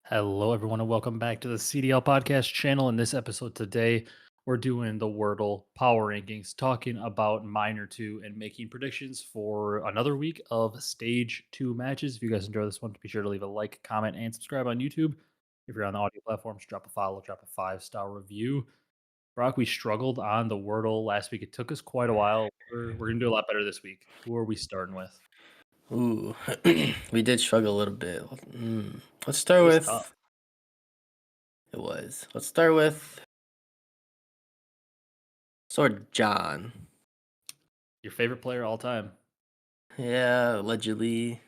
Hello, everyone, and welcome back to the CDL podcast channel. In this episode today, we're doing the Wordle power rankings, talking about Minor 2 and making predictions for another week of Stage 2 matches. If you guys enjoy this one, be sure to leave a like, comment, and subscribe on YouTube. If you're on the audio platforms, drop a follow, drop a 5-star review. Brock, we struggled on the Wordle last week. It took us quite a while. We're going to do a lot better this week. Who are we starting with? Ooh, we did struggle a little bit. Let's It start was tough. with it was. Let's start with Sword John. Your favorite player all time? Yeah, allegedly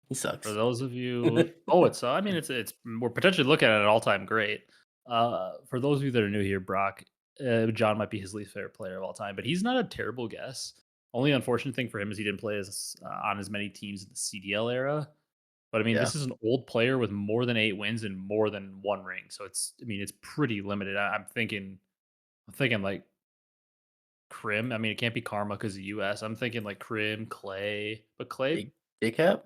he For sucks. those of you it's I mean, it's we're potentially looking at an all-time great. For those of you that are new here, Brock, John might be his least favorite player of all time, but he's not a terrible guess. Only unfortunate thing for him is he didn't play on as many teams in the CDL era. But I mean, Yeah, this is an old player with more than 8 wins and more than 1 ring, so it's pretty limited. I'm thinking like Crim. I mean, it can't be Karma because the US. I'm thinking like Crim, Clay, but Clay big JCap.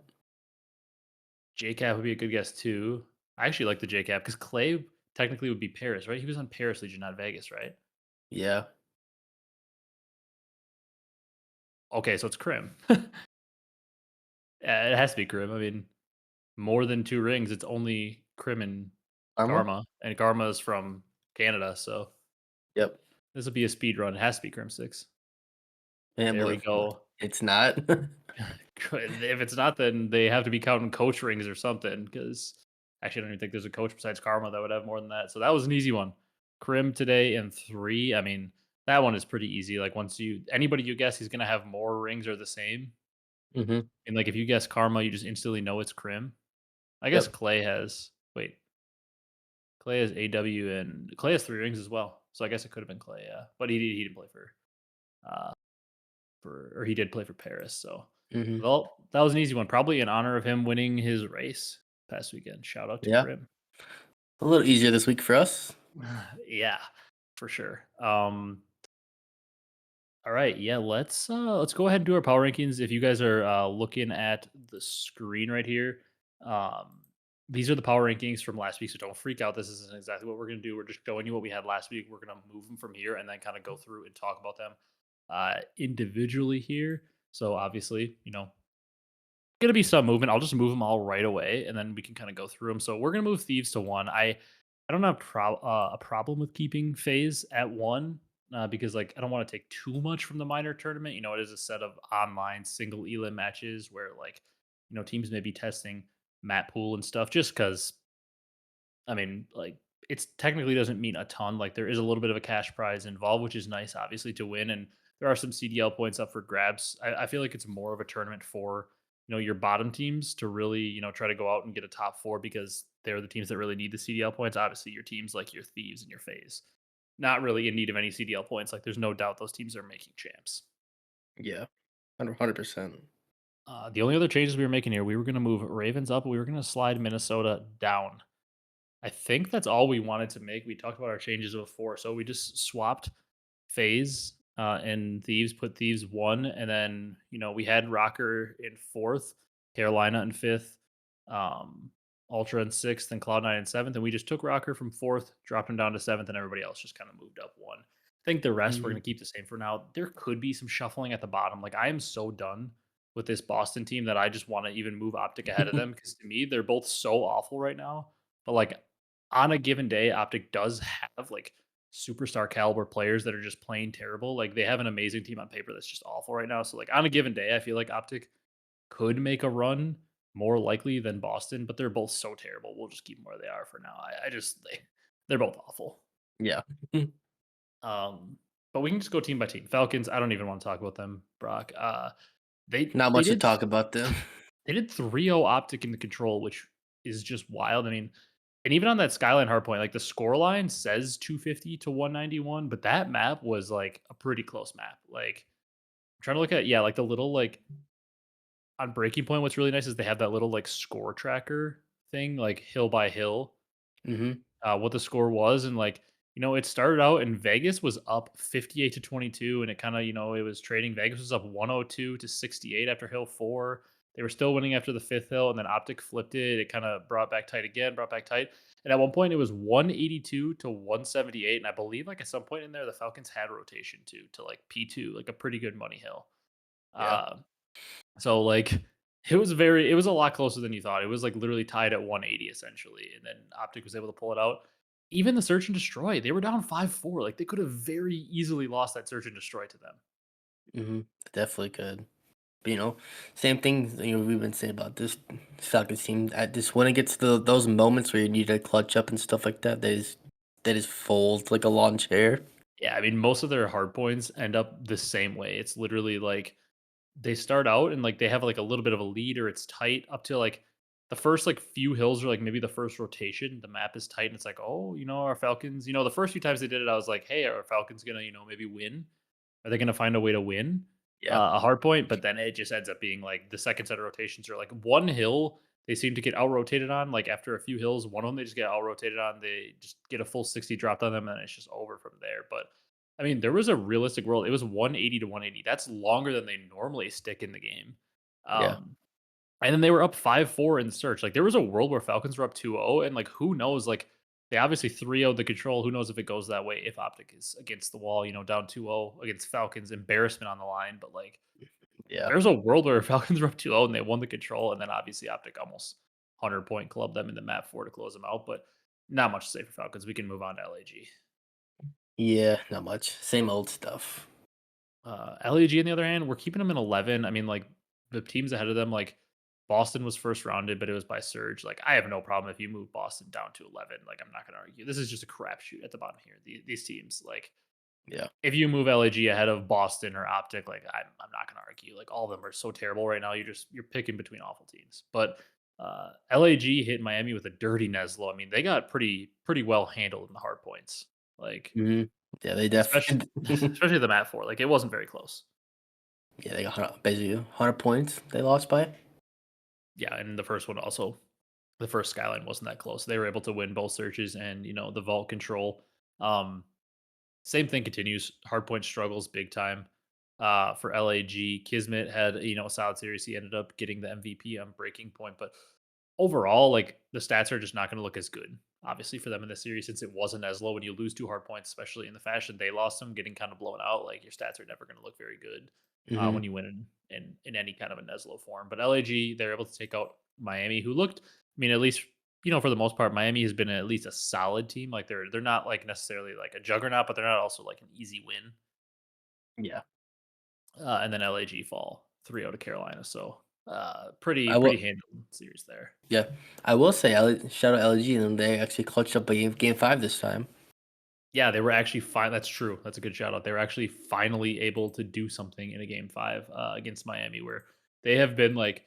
JCap would be a good guess too. I actually like the JCap because Clay technically would be Paris, right? He was on Paris Legion, not Vegas, right? Yeah, Okay, so it's Crim. Yeah, it has to be Crim. I mean, more than 2 rings, it's only Crim and Arma. And Karma is from Canada, so Yep, this will be a speed run. It has to be Crimsix. and There we what? go. It's not. If it's not, then they have to be counting coach rings or something. Because actually, I don't even think there's a coach besides Karma that would have more than that. So that was an easy one. Crim today in 3. I mean, that one is pretty easy. Like once you anybody you guess he's gonna have more rings or the same. hmm And like if you guess Karma, you just instantly know it's Crim. I guess Yep. Clay has Clay has AW and Clay has 3 rings as well. So I guess it could have been Clay, yeah. But he didn't play uh or he did play for Paris. So hmm well, that was an easy one. Probably in honor of him winning his race past weekend. Shout out to Yeah, Crim. a little easier this week for us. Yeah, for sure. All right, yeah, let's go ahead and do our power rankings. If you guys are looking at the screen right here, um, these are the power rankings from last week. So don't freak out. This isn't exactly what we're gonna do. We're just showing you what we had last week. We're gonna move them from here and then kind of go through and talk about them individually here. So obviously, gonna be some movement. I'll just move them all right away, and then we can kind of go through them. So we're gonna move Thieves to 1. I don't have a problem with keeping Phase at 1 because like I don't want to take too much from the minor tournament. It is a set of online single elim matches where like teams may be testing map pool and stuff. Just because I mean like it's technically doesn't mean a ton. Like there is a little bit of a cash prize involved, which is nice, obviously, to win, and there are some CDL points up for grabs. I feel like it's more of a tournament for your bottom teams to really try to go out and get a top 4 because they're the teams that really need the CDL points. Obviously, your teams like your Thieves and your Phase, not really in need of any CDL points. Like there's no doubt those teams are making champs. Yeah, 100%. The only other changes we were making here, we were going to move Ravens up. We were going to slide Minnesota down. I think that's all we wanted to make. We talked about our changes before, so we just swapped Phase and Thieves, put Thieves 1, and then we had Rocker in 4th, Carolina in 5th, um, Ultra in 6th, and Cloud9 in 7th, and we just took Rocker from 4th, dropped him down to 7th, and everybody else just kind of moved up 1. I think the rest we're hmm going to keep the same for now. There could be some shuffling at the bottom. Like I am so done with this Boston team that I just want to even move Optic ahead of them because to me they're both so awful right now. But like on a given day, Optic does have like superstar caliber players that are just plain terrible. Like they have an amazing team on paper that's just awful right now. So like on a given day, I feel like Optic could make a run more likely than Boston, but they're both so terrible. We'll just keep them where they are for now. I just they're both awful. Yeah, Um, but we can just go team by team. Falcons, I don't even want to talk about them, Brock. They not they much to did talk about them. they did 3-0 Optic in the control, which is just wild. I mean, and even on that Skyline hardpoint, like the score line says 250 to 191, but that map was like a pretty close map. Like I'm trying to look at, yeah, like the little like on Breaking Point, what's really nice is they have that little like score tracker thing, like hill by hill, hmm what the score was. And like, it started out and Vegas was up 58 to 22, and it kind of, it was trading. Vegas was up 102 to 68 after hill 4. They were still winning after the fifth hill, and then Optic flipped it. It kind of brought back tight again, brought back tight. And at one point, it was 182 to 178. And I believe, like, at some point in there, the Falcons had rotation too to like P2, like a pretty good money hill. Yeah. Uh, so, like, it was a lot closer than you thought. It was like literally tied at 180 essentially. And then Optic was able to pull it out. Even the search and destroy, they were down 5-4. Like, they could have very easily lost that search and destroy to them. Hmm. Definitely could. But, same thing. We've been saying about this Falcons team. At this when it gets to those moments where you need to clutch up and stuff like that, they just fold like a lawn chair. Yeah, I mean, most of their hard points end up the same way. It's literally like they start out and like they have like a little bit of a lead or it's tight up to like the first like few hills or like maybe the first rotation. The map is tight and it's like, oh, our Falcons, the first few times they did it, I was like, hey, are Falcons gonna, maybe win? Are they gonna find a way to win Yeah. a hard point? But then it just ends up being like the second set of rotations are like one hill they seem to get out rotated on. Like after a few hills, one of them they just get out rotated on. They just get a full 60 dropped on them, and it's just over from there. But I mean, there was a realistic world. It was 180 to 180. That's longer than they normally stick in the game. Yeah. Um, and then they were up 5-4 in search. Like there was a world where Falcons were up 2-0, and like who knows? Like they obviously 3-0 the control. Who knows if it goes that way if Optic is against the wall, down 2-0 against Falcons, embarrassment on the line. But like Yeah. there's a world where Falcons were up 2-0 and they won the control, and then obviously Optic almost 100-point club them in the map 4 to close them out. But not much to say for Falcons. We can move on to LAG. Yeah. Not much. Same old stuff. LAG, on the other hand, we're keeping them in 11. I mean, like the teams ahead of them, like Boston was first rounded, but it was by surge. Like I have no problem if you move Boston down to 11. Like I'm not going to argue. This is just a crapshoot at the bottom here. These teams, like Yeah. if you move LAG ahead of Boston or Optic, like I'm not going to argue. Like all of them are so terrible right now. You're picking between awful teams. But LAG hit Miami with a dirty Neslo. I mean, they got pretty well handled in the hard points. Like Hmm. Yeah. They especially definitely. especially the mat 4. Like it wasn't very close. Yeah. They got basically 100 points. They lost by. Yeah, and the first one also, the first Skyline wasn't that close. They were able to win both searches and the vault control. Um, Same thing continues. Hardpoint struggles big time. For LAG, Kismet had a solid series. He ended up getting the MVP on Breaking Point, but overall, like the stats are just not going to look as good. Obviously, for them in this series, since it wasn't as low. When you lose two hard points, especially in the fashion they lost them, getting kind of blown out, like your stats are never going to look very good Hmm. when you win in any kind of a Neslo form. But LAG, they're able to take out Miami, who looked. I mean, at least for the most part, Miami has been at least a solid team. Like they're not like necessarily like a juggernaut, but they're not also like an easy win. Yeah. And then LAG fall 3-0 to Carolina. So I pretty will. handled series there. Yeah. I will say. Shout out LG, and they actually clutched up a game five this time. Yeah, they were actually fine. That's true. That's a good shout out. They were actually finally able to do something in a game five against Miami, where they have been like,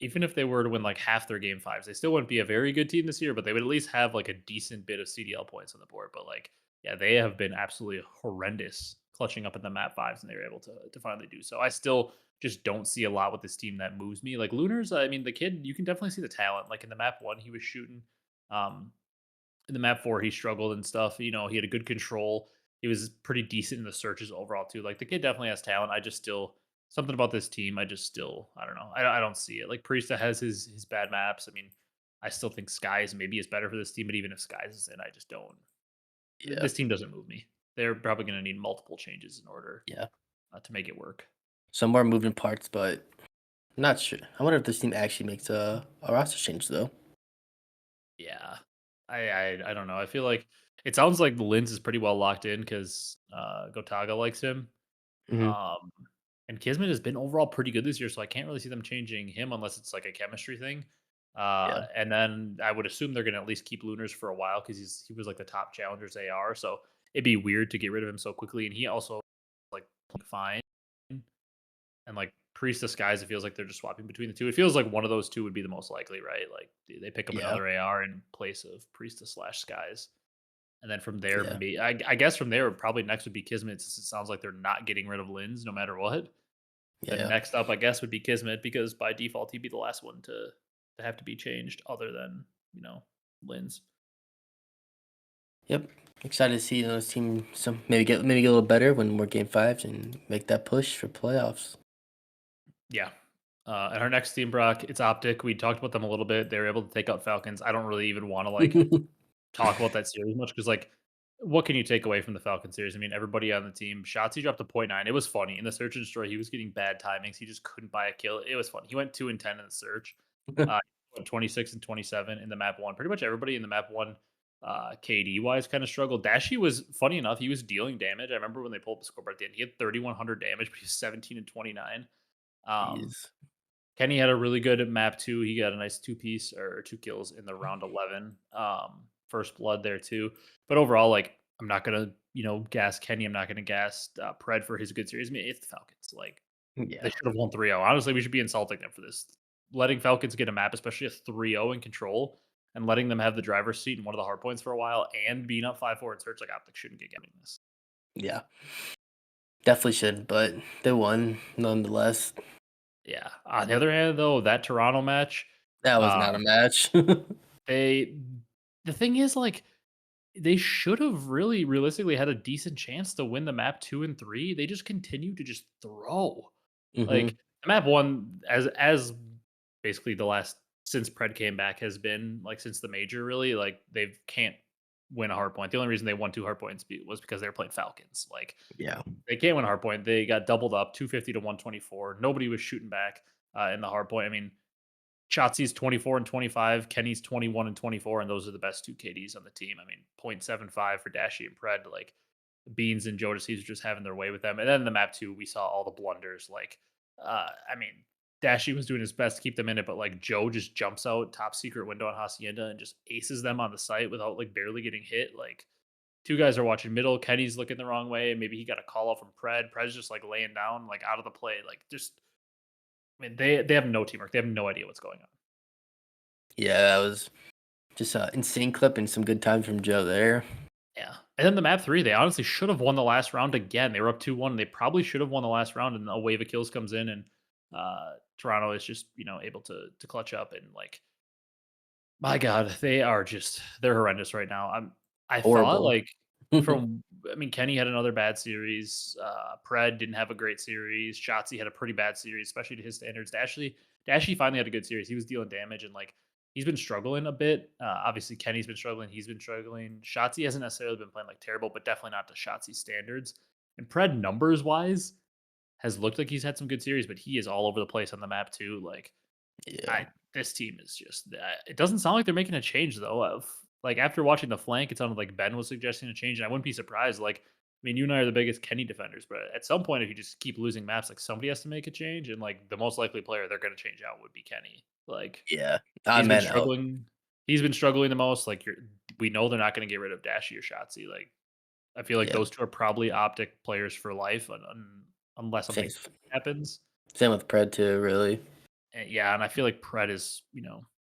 even if they were to win like half their game fives, they still wouldn't be a very good team this year, but they would at least have like a decent bit of CDL points on the board. But like, yeah, they have been absolutely horrendous clutching up in the map fives, and they were able to finally do so. I still just don't see a lot with this team that moves me. Like Lunars, I mean, the kid, you can definitely see the talent. Like in the map one, he was shooting. Um, in the map 4, he struggled and stuff. He had a good control. He was pretty decent in the searches overall too. Like the kid definitely has talent. I just still something about this team. I don't know. I don't see it. Like Priesta has his bad maps. I mean, I still think Skies maybe is better for this team, but even if Skies is in, I just don't. Yeah. This team doesn't move me. They're probably going to need multiple changes in order Yeah. to make it work. Some more moving parts, but not sure. I wonder if this team actually makes a roster change though. Yeah, I don't know. I feel like it sounds like the Lens is pretty well locked in because Gotaga likes him. Hmm. Um, and Kismet has been overall pretty good this year, so I can't really see them changing him unless it's like a chemistry thing. Yeah. And then I would assume they're going to at least keep Lunars for a while because he was like the top challengers AR. So it'd be weird to get rid of him so quickly. And he also like fine and like Priest Disguise. It feels like they're just swapping between the two. It feels like one of those two would be the most likely, right? Like they pick up Yeah. another AR in place of Priestess slash Skies. And then from there, Yeah. I guess from there, probably next would be Kismet, since it sounds like they're not getting rid of Lins no matter what. Then Yeah. next up, I guess, would be Kismet because by default he'd be the last one to have to be changed, other than Lins. Yep. Excited to see this team some maybe get a little better when more game fives and make that push for playoffs. Yeah, And our next team, Brock, it's Optic. We talked about them a little bit. They were able to take out Falcons. I don't really even want to like talk about that series much because like what can you take away from the Falcon series? I mean, everybody on the team, shots he dropped a point 0.9. It was funny. In the search and destroy, he was getting bad timings. He just couldn't buy a kill. It was funny. He went 2 and 10 in the search. He went 26 and 27 in the map one. Pretty much everybody in the map one, KD wise, kind of struggled. Dashy was funny enough. He was dealing damage. I remember when they pulled up the scoreboard at the end. He had 3,100 damage, but he was 17 and 29. Um, Jeez. Kenny had a really good map too. He got a nice two piece or two kills in the round 11. First blood there too. But overall, like I'm not gonna gas Kenny. I'm not gonna gas Pred for his good series. I mean, it's the Falcons. Like they Yeah. should have won 3-0. Honestly, we should be insulting them for this. Letting Falcons get a map, especially a 3-0 in control, and letting them have the driver's seat in one of the hard points for a while, and being up 5-4 in search, like Optic shouldn't get getting this. Yeah. Definitely should, but they won nonetheless. Yeah. On the other hand, though, that Toronto match, That was not a um, match. they the thing is like they should have really realistically had a decent chance to win the map 2 and 3. They just continue to just throw. Mhm. Like the map 1 as basically the last since Pred came back has been like since the major really like they can't win a hard point. The only reason they won 2 hard points was because they were playing Falcons. Like Yeah. they can't win a hard point. They got doubled up 250 to 124. Nobody was shooting back in the hard point. I mean, Shotzy's 24 and 25, Kenny's 21 and 24, and those are the best two KDs on the team. I mean, 0.75 for Dashy and Pred. Like Beans and Jodeci's are just having their way with them. And then in the map two, we saw all the blunders. Like, I mean, Dashy was doing his best to keep them in it, but like Joe just jumps out top secret window on Hacienda and just aces them on the site without like barely getting hit. Like two guys are watching middle. Kenny's looking the wrong way. Maybe he got a call out from Pred. Pred's just like laying down, like out of the play. Like just, I mean, they have no teamwork. They have no idea what's going on. Yeah, that was just a insane clip and some good times from Joe there. Yeah. And then the map 3, they honestly should have won the last round again. They were up 2-1, and they probably should have won the last round, and a wave of kills comes in, and, Toronto is just, able to clutch up and, like, my god, they're horrendous right now. I thought, Horrible. like, I mean, Kenny had another bad series, Pred didn't have a great series, shottzyy had a pretty bad series, especially to his standards. Dashy finally had a good series. He was dealing damage and, like, he's been struggling a bit. Obviously, Kenny's been struggling, he's been struggling. shottzyy hasn't necessarily been playing, like, terrible, but definitely not to shottzyy standards. And Pred, numbers-wise, has looked like he's had some good series, but he is all over the place on the map too, like Yeah. I this team is just it doesn't sound like they're making a change though. Of like after watching the flank, it sounded like Ben was suggesting a change, and I wouldn't be surprised. Like, I mean, you and I are the biggest Kenny defenders, but at some point, if you just keep losing maps, like somebody has to make a change, and like the most likely player they're going to change out would be Kenny. Like Yeah. I he's been meant out. struggling. He's been struggling the most. Like we know they're not going to get rid of Dashy or shottzyy. Like I feel like Yeah. those two are probably optic players for life, unless Same something happens. same with Pred too, really. Yeah, and I feel like Pred is,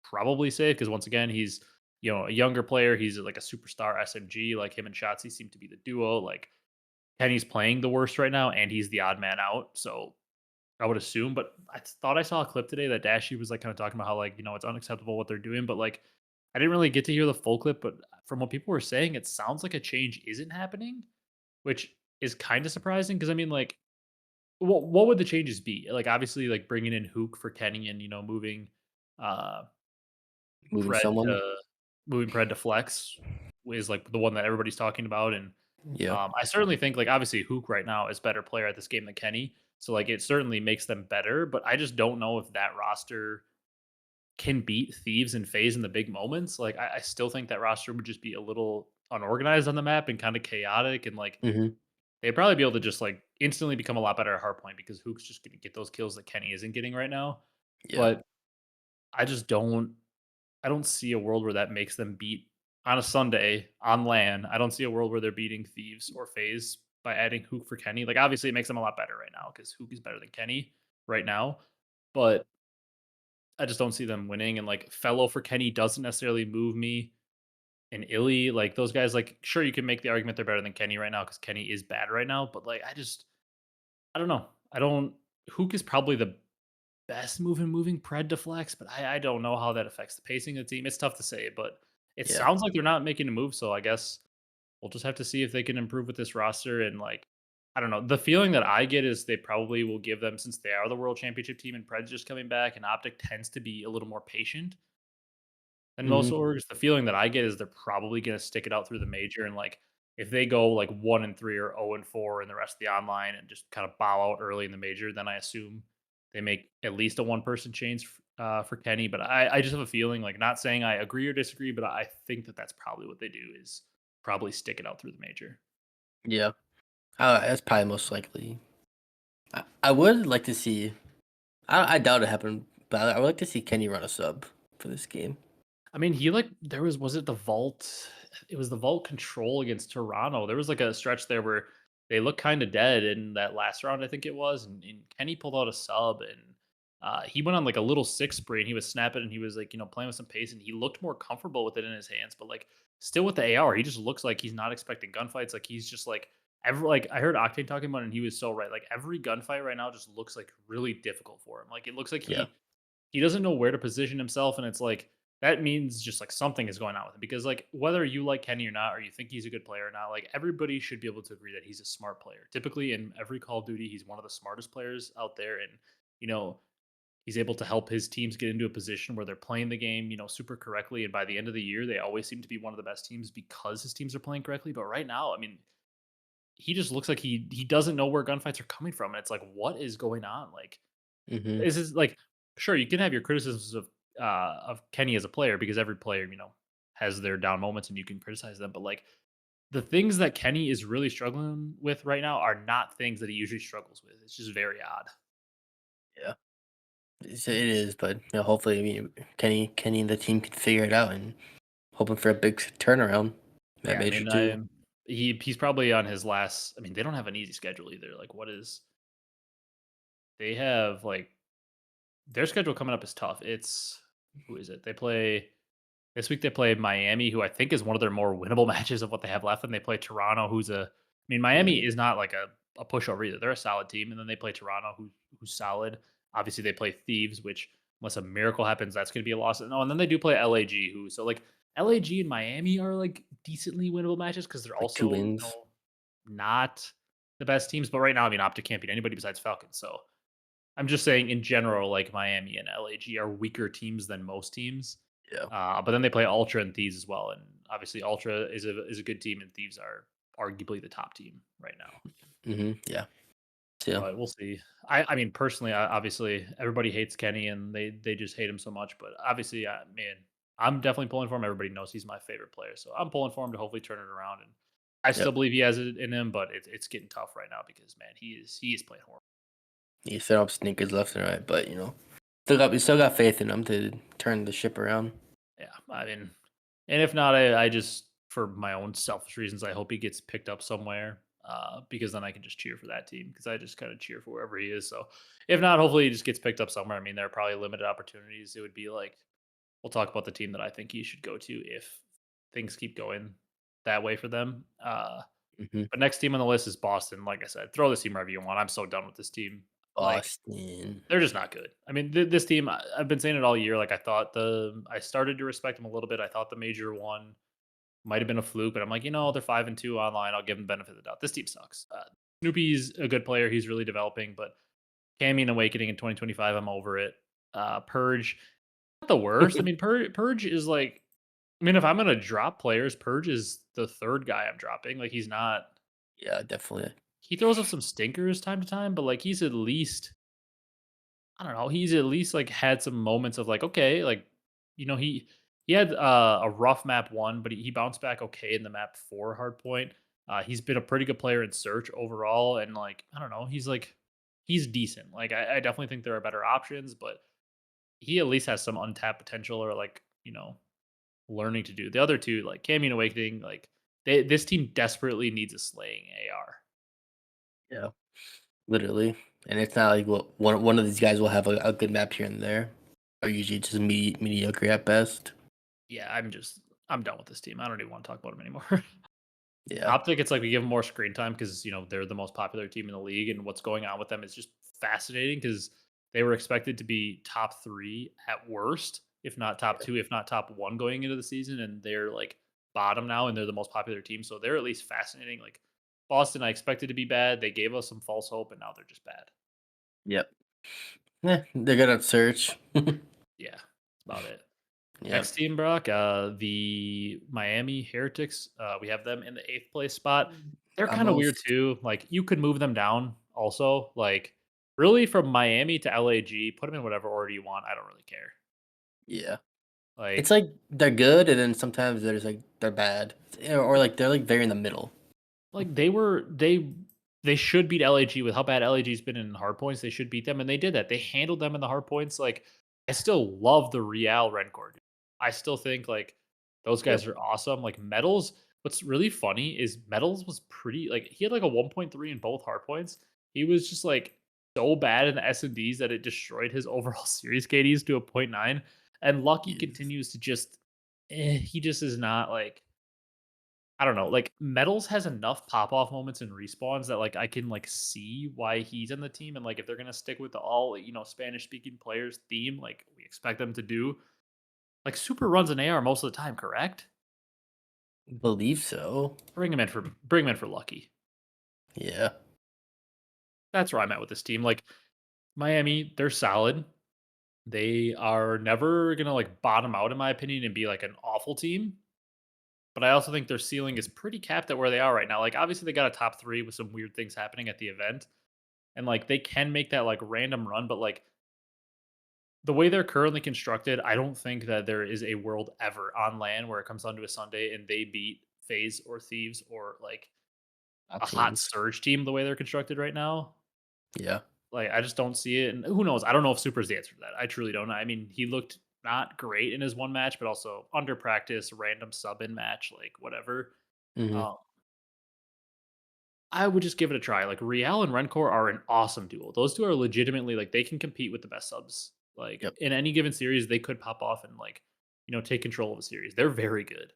probably safe because once again, he's, a younger player. He's like a superstar SMG. Like him and shottzyy seem to be the duo. Like Kenny's playing the worst right now, and he's the odd man out. So I would assume, but I thought I saw a clip today that Dashy was like kind of talking about how like, it's unacceptable what they're doing, but like I didn't really get to hear the full clip, but from what people were saying, it sounds like a change isn't happening, which is kind of surprising because I mean, like what would the changes be? Like, obviously, like, bringing in huke for Kenny and, uh, Moving Pred someone. to moving Pred to flex is, like, the one that everybody's talking about, and, Yeah. I certainly think, like, obviously, huke right now is better player at this game than Kenny, so, like, it certainly makes them better, but I just don't know if that roster can beat Thieves and FaZe in the big moments. Like, I still think that roster would just be a little unorganized on the map and kinda chaotic, and, like, Mhm. they'd probably be able to just, like, instantly become a lot better at hardpoint because huke's just gonna get those kills that Kenny isn't getting right now, Yeah. but I just don't see a world where that makes them beat on a Sunday on LAN. I don't see a world where they're beating Thieves or FaZe by adding huke for Kenny. Like, obviously, it makes them a lot better right now because huke is better than Kenny right now, but I just don't see them winning, and, like, Fellow for Kenny doesn't necessarily move me, and illey, like, those guys, like, sure, you can make the argument they're better than Kenny right now because Kenny is bad right now, but, like, I don't know. I don't huke is probably the best move in moving Pred to flex, but I don't know how that affects the pacing of the team. It's tough to say, but it Yeah. sounds like they're not making a move, so I guess we'll just have to see if they can improve with this roster and, like, I don't know. The feeling that I get is they probably will give them, since they are the world championship team and Pred's just coming back, and Optic tends to be a little more patient than most Mhm. orgs. The feeling that I get is they're probably gonna stick it out through the major, and, like, if they go, like, 1-3 or 0-4 in the rest of the online and just kinda bow out early in the major, then I assume they make at least a one-person change for Kenny, but I just have a feeling, like, not saying I agree or disagree, but I think that that's probably what they do, is probably stick it out through the major. Yeah. That's probably most likely. I would like to see. I doubt it happened, but I would like to see Kenny run a sub for this game. I mean, he like there was it the vault? It was the vault control against Toronto. There was like a stretch there where they looked kind of dead in that last round, I think it was, and Kenny pulled out a sub and he went on like a little six spree and he was snapping and he was like playing with some pace and he looked more comfortable with it in his hands, but like still with the AR, he just looks like he's not expecting gunfights. Like he's just like every like I heard Octane talking about it and he was so right. Like every gunfight right now just looks like really difficult for him. Like it looks like Yeah. he doesn't know where to position himself, and it's like that means just like something is going on with him because like whether you like Kenny or not, or you think he's a good player or not, like everybody should be able to agree that he's a smart player. Typically, in every Call of Duty, he's one of the smartest players out there, and you know he's able to help his teams get into a position where they're playing the game, super correctly. And by the end of the year, they always seem to be one of the best teams because his teams are playing correctly. But right now, I mean, he just looks like he doesn't know where gunfights are coming from, and it's like, what is going on? Like, Mhm. this is like, sure, you can have your criticisms of Kenny as a player because every player, has their down moments and you can criticize them. But like the things that Kenny is really struggling with right now are not things that he usually struggles with. It's just very odd. Yeah. It is, but hopefully, Kenny and the team can figure it out, and hoping for a big turnaround that Yeah, I major mean, too. he's probably on his last. I mean, they don't have an easy schedule either. Like, they have like their schedule coming up is tough. It's who is it? They play this week. They play Miami, who I think is one of their more winnable matches of what they have left, and they play Toronto, who's a. I mean, Yeah. Miami is not like a pushover either. They're a solid team, and then they play Toronto, who's solid. Obviously, they play Thieves, which unless a miracle happens, that's going to be a loss. No, and then they do play LAG, who so like LAG and Miami are like decently winnable matches because they're Like 2 also wins. not the best teams. But right now, I mean, Optic can't beat anybody besides Falcons. So I'm just saying in general, like Miami and LAG are weaker teams than most teams. Yeah. But then they play Ultra and Thieves as well, and obviously Ultra is a good team, and Thieves are arguably the top team right now. Yeah. So, But we'll see. I mean, personally, obviously everybody hates Kenny, and they just hate him so much. But obviously, man, I'm definitely pulling for him. Everybody knows he's my favorite player, so I'm pulling for him to hopefully turn it around. And I still yep. believe he has it in him, but it's getting tough right now because man, he is playing horrible. He set up sneakers left and right, but we still got faith in him to turn the ship around. Yeah, I mean, and if not, I just for my own selfish reasons, I hope he gets picked up somewhere. Because then I can just cheer for that team because I just kind of cheer for wherever he is. So if not, hopefully he just gets picked up somewhere. I mean, there are probably limited opportunities. It would be like we'll talk about the team that I think he should go to if things keep going that way for them. Mhm. But next team on the list is Boston. Like I said, throw this team wherever you want. I'm so done with this team. Like Boston. they're just not good. I mean, this team, I've been saying it all year. Like I started to respect them a little bit. I thought the major one might have been a fluke, but I'm like, they're 5-2 online. I'll give them benefit of the doubt. This team sucks. Snoopy's a good player. He's really developing, but Cammy and Awakening in 2025, I'm over it. Purge, not the worst. I mean, Purge is like, I mean, if I'm gonna drop players, Purge is the third guy I'm dropping. Like, he's not. Yeah, definitely. He throws up some stinkers time to time, but like, he's at least. I don't know. He's at least like had some moments of like, okay, like, he had a rough map one, but he bounced back okay in the map four hard point. He's been a pretty good player in search overall, and like, I don't know, he's decent. Like, I definitely think there are better options, but he at least has some untapped potential or like, learning to do. The other two, like Cammy and Awakening, like this team desperately needs a slaying AR. Yeah, literally. And it's not like one of these guys will have a good map here and there, or usually just mediocre at best. Yeah, I'm done with this team. I don't even want to talk about him anymore. Yeah. Optic, it's like we give them more screen time because they're the most popular team in the league, and what's going on with them is just fascinating because they were expected to be top three at worst, if not top two, if not top one going into the season, and they're like bottom now, and they're the most popular team, so they're at least fascinating. Like Boston, I expected to be bad. They gave us some false hope, and now they're just bad. Yep. Yeah, they're good at search. Yeah, that's about it. Yep. Next team, Brock, the Miami Heretics. We have them in the 8th place spot. They're kind of weird Almost. too. Like you could move them down also. Like really from Miami to LAG, put them in whatever order you want. I don't really care. Yeah. It's Like like they're good, and then sometimes there's like they're bad, or like they're like very in the middle. Like they should beat LAG with how bad LAG's been in hard points. They should beat them, and they did that. They handled them in the hard points. Like I still love the Real Rencore. I still think like those Yep. guys are awesome. Like Metals. What's really funny is Metals was pretty like he had like a 1.3 in both hard points. He was just like so bad in the S and Ds that it destroyed his overall series KDs to a point 0.9. And Lucky Yes. continues to just he just is not like I don't know, like, Metals has enough pop-off moments and respawns that, like, I can, like, see why he's in the team, and, like, if they're gonna stick with the all, Spanish-speaking players theme, like we expect them to do, like, Super runs an AR most of the time, correct? Believe so. Bring him in for Lucky. Yeah. That's where I'm at with this team, like, Miami, they're solid. They are never gonna, like, bottom out, in my opinion, and be, like, an awful team, but I also think their ceiling is pretty capped at where they are right now, like, obviously, they got a top 3 with some weird things happening at the event, and like they can make that like random run, but like the way they're currently constructed, I don't think that there is a world ever on land where it comes down to a Sunday and they beat FaZe or Thieves or like Top a hot teams. surge team the way they're constructed right now. Yeah. Like I just don't see it. And who knows? I don't know if Super is the answer to that. I truly don't know. I mean, he looked not great in his one match, but also under practice, random sub in match, like whatever. Hmm. Um, I would just give it a try. Like Real and Rencor are an awesome duo. Those two are legitimately like they can compete with the best subs. Like Yep. in any given series, they could pop off and like take control of a series. They're very good.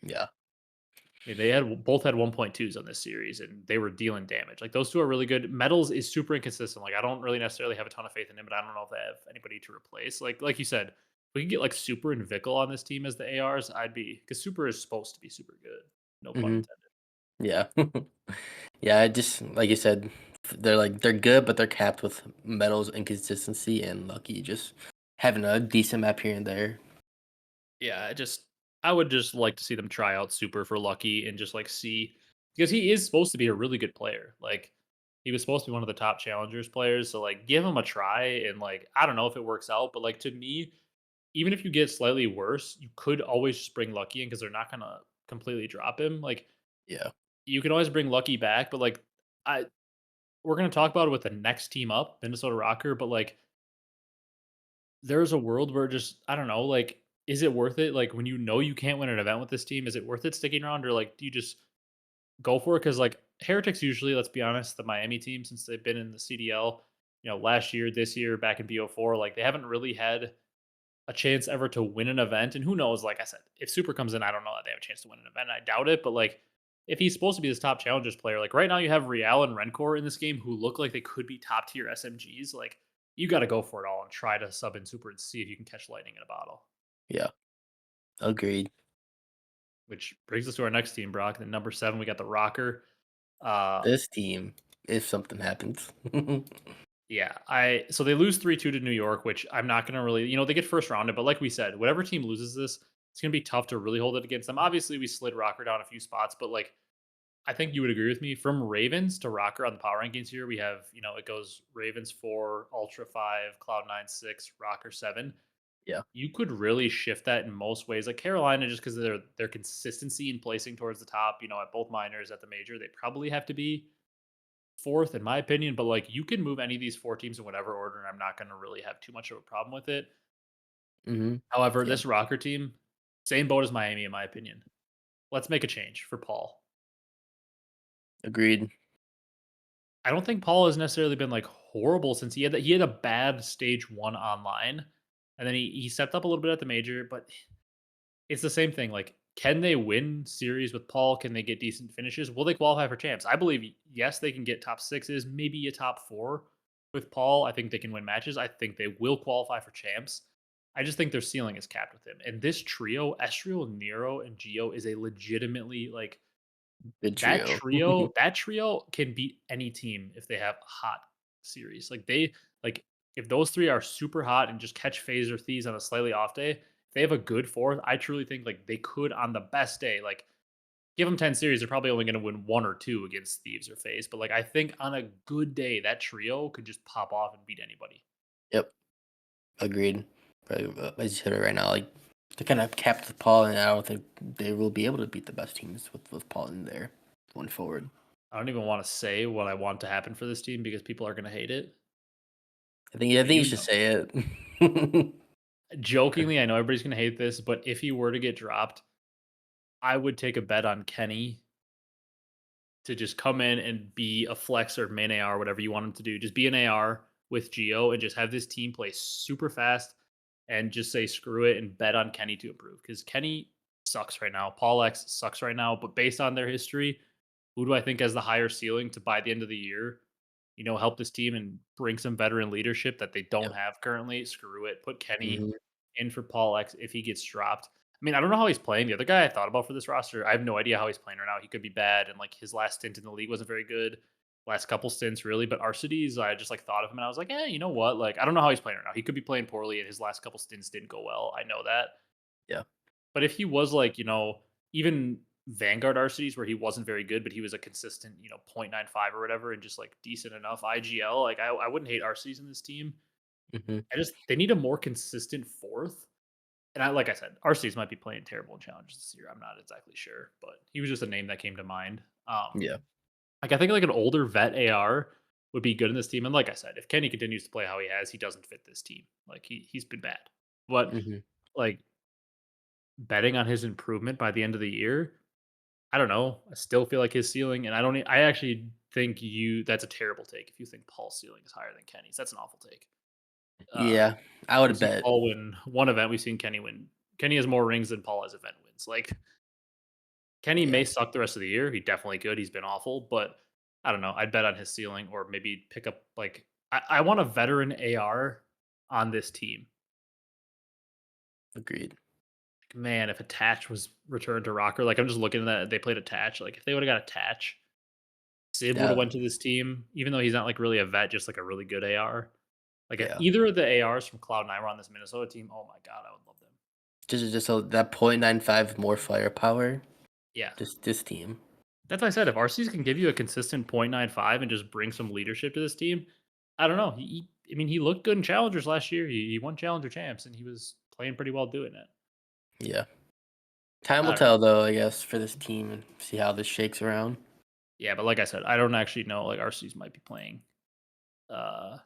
Yeah. I mean, they had both had 1.2s on this series, and they were dealing damage. Like those two are really good. Metals is super inconsistent. Like I don't really necessarily have a ton of faith in him, but I don't know if they have anybody to replace. Like you said, if we can get like Super and Vickle on this team as the ARs, I'd be because Super is supposed to be super good. No pun Hmm. intended. Yeah. Yeah. I just like you said, they're good, but they're capped with metals inconsistency and lucky. Just having a decent map here and there. Yeah, I would just like to see them try out Super for Lucky and just like see because he is supposed to be a really good player. Like he was supposed to be one of the top challengers players. So like give him a try and like I don't know if it works out, but like to me, even if you get slightly worse, you could always just bring Lucky in because they're not gonna completely drop him. Like Yeah. you can always bring Lucky back, but like I we're gonna talk about it with the next team up, Minnesota Rocker, but like there's a world where just I don't know, like, is it worth it? Like, when you know you can't win an event with this team, is it worth it sticking around, or like, do you just go for it? Because like Heretics usually, let's be honest, the Miami team since they've been in the CDL, last year, this year, back in BO4, like they haven't really had a chance ever to win an event. And who knows? Like I said, if Super comes in, I don't know that they have a chance to win an event. I doubt it, but like. If he's supposed to be this top challengers player, like right now you have Real and Rencor in this game who look like they could be top tier SMGs. Like you got to go for it all and try to sub in Super and see if you can catch lightning in a bottle. Yeah. Agreed. Which brings us to our next team, Brock. Then number 7, we got the Rocker. Uh, This team, if something happens. yeah, I so they lose 3-2 to New York, which I'm not gonna really, they get first rounded, but like we said, whatever team loses this, it's gonna be tough to really hold it against them. Obviously, we slid Rocker down a few spots, but like I think you would agree with me. From Ravens to Rocker on the power rankings here, we have, it goes Ravens 4, Ultra 5, Cloud9 6, Rocker 7. Yeah. You could really shift that in most ways. Like Carolina, just because of their consistency in placing towards the top, at both minors at the major, they probably have to be fourth, in my opinion. But like you can move any of these 4 teams in whatever order, and I'm not going to really have too much of a problem with it. Hmm. However, Yeah. this Rocker team, same boat as Miami, in my opinion. Let's make a change for Paul. Agreed. I don't think Paul has necessarily been like horrible since he had a bad stage 1 online, and then he stepped up a little bit at the major, but it's the same thing. Like, can they win series with Paul? Can they get decent finishes? Will they qualify for champs? I believe yes, they can get top sixes, maybe a top 4 with Paul. I think they can win matches. I think they will qualify for champs. I just think their ceiling is capped with him. And this trio, Estriel, Nero, and Geo, is a legitimately like Good That trio. trio that trio can beat any team if they have a hot series. Like, if those 3 are super hot and just catch FaZe or Thieves on a slightly off day, if they have a good 4th, I truly think, like, they could on the best day, like, give them 10 series, they're probably only gonna win 1 or 2 against Thieves or FaZe, but, like, I think on a good day, that trio could just pop off and beat anybody. Yep, agreed. But, as you said it right now, like they kind of capped with Paul, and I don't think they will be able to beat the best teams with Paul in there going forward. I don't even wanna say what I want to happen for this team because people are gonna hate it, I but think you you should know. say it. Jokingly, I know everybody's gonna hate this, but if he were to get dropped, I would take a bet on Kenny to just come in and be a flex or main AR, whatever you want him to do. Just be an AR with Geo and just have this team play super fast and just say screw it and bet on Kenny to improve because Kenny sucks right now. Paul X sucks right now, but based on their history, who do I think has the higher ceiling to by the end of the year, help this team and bring some veteran leadership that they don't Yep. have currently? Screw it. Put Kenny Mhm. in for Paul X if he gets dropped. I mean, I don't know how he's playing. The other guy I thought about for this roster, I have no idea how he's playing right now. He could be bad, and like his last stint in the league wasn't very good. Last couple stints, really. But Arcitys, I just like thought of him, and I was like, you know what? Like, I don't know how he's playing right now. He could be playing poorly, and his last couple stints didn't go well. I know that. Yeah. But if he was like, even Vanguard Arcitys, where he wasn't very good, but he was a consistent, 0.95 or whatever, and just like decent enough IGL, like I wouldn't hate Arcitys in this team. Mhm. They need a more consistent fourth. And like I said, Arceus might be playing terrible in challenges this year. I'm not exactly sure, but he was just a name that came to mind. Yeah. Like I think like an older vet AR would be good in this team. And like I said, if Kenny continues to play how he has, he doesn't fit this team. Like he's been bad. But Mhm. like betting on his improvement by the end of the year, I don't know. I still feel like his ceiling, and I actually think that's a terrible take if you think Paul's ceiling is higher than Kenny's. That's an awful take. Uh, Yeah, I we've would seen bet. Paul win one event. We've seen Kenny win. Kenny has more rings than Paul has event wins. Like Kenny Yeah. may suck the rest of the year. He definitely could. He's been awful, but I don't know. I'd bet on his ceiling or maybe pick up like I want a veteran AR on this team. Agreed. Like, man, if Attach was returned to Rocker, like I'm just looking at that they played Attach. Like if they would have got Attach, Sib would have Yeah. went to this team, even though he's not like really a vet, just like a really good AR. Like if Yeah. either of the ARs from Cloud9 were on this Minnesota team, oh my god, I would love them. Just so that 0.95 more firepower. Yeah. This team. That's why I said if RCs can give you a consistent 0.95 and just bring some leadership to this team, I don't know. I mean, he looked good in challengers last year. He won challenger champs, and he was playing pretty well doing it. Yeah. Time I will don't know. tell, though, I guess, for this team and see how this shakes around. Yeah, but like I said, I don't actually know. Like RCs might be playing. Uh,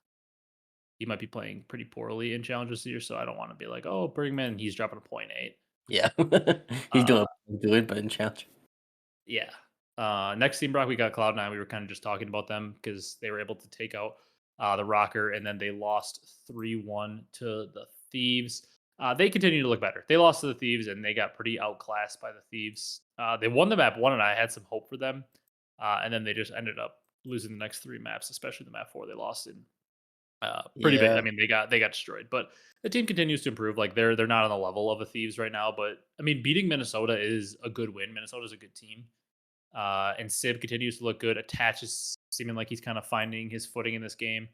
he might be playing pretty poorly in challenges this year, so I don't want to be like, oh, bring him in. He's dropping a point 0.8. Yeah. Uh, He's doing, but in challenge. Yeah. Next team, Brock, we got Cloud9. We were kind of just talking about them because they were able to take out the Rocker, and then they lost 3-1 to the Thieves. They continue to look better. They lost to the Thieves, and they got pretty outclassed by the Thieves. They won the map one, and I had some hope for them. And then they just ended up losing the next 3 maps, especially the map 4 they lost in. Pretty big. I Yeah. mean, they got destroyed, but the team continues to improve. Like they're not on the level of the Thieves right now, but I mean, beating Minnesota is a good win. Minnesota's a good team. And Sib continues to look good. Attach is seeming like he's kind of finding his footing in this game.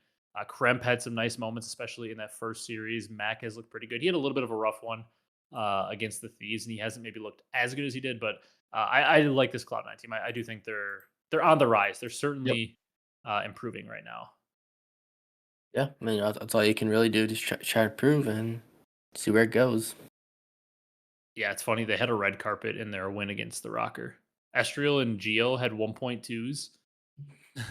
Kremp had some nice moments, especially in that first series. Mac has looked pretty good. He had a little bit of a rough one against the Thieves, and he hasn't maybe looked as good as he did. But I like this Cloud9 team. I do think they're on the rise. They're Yep. certainly improving right now. Yeah. I mean, that's all you can really do. Just try to prove and see where it goes. Yeah, it's funny. They had a red carpet in their win against the Rocker. Estriel and Geo had 1.2s,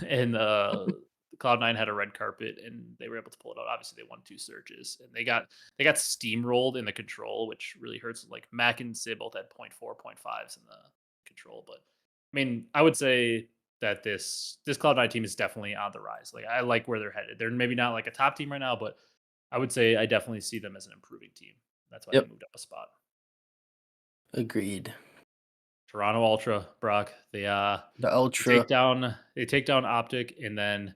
and Cloud9 had a red carpet, and they were able to pull it out. Obviously, they won 2 searches, and they got steamrolled in the control, which really hurts. Like Mac and Sid both had point 4.5s in the control, but I mean, I would say that this Cloud9 team is definitely on the rise. Like I like where they're headed. They're maybe not like a top team right now, but I would say I definitely see them as an improving team. That's why they Yep. moved up a spot. Agreed. Toronto Ultra, Brock. The They Ultra. take down Optic, and then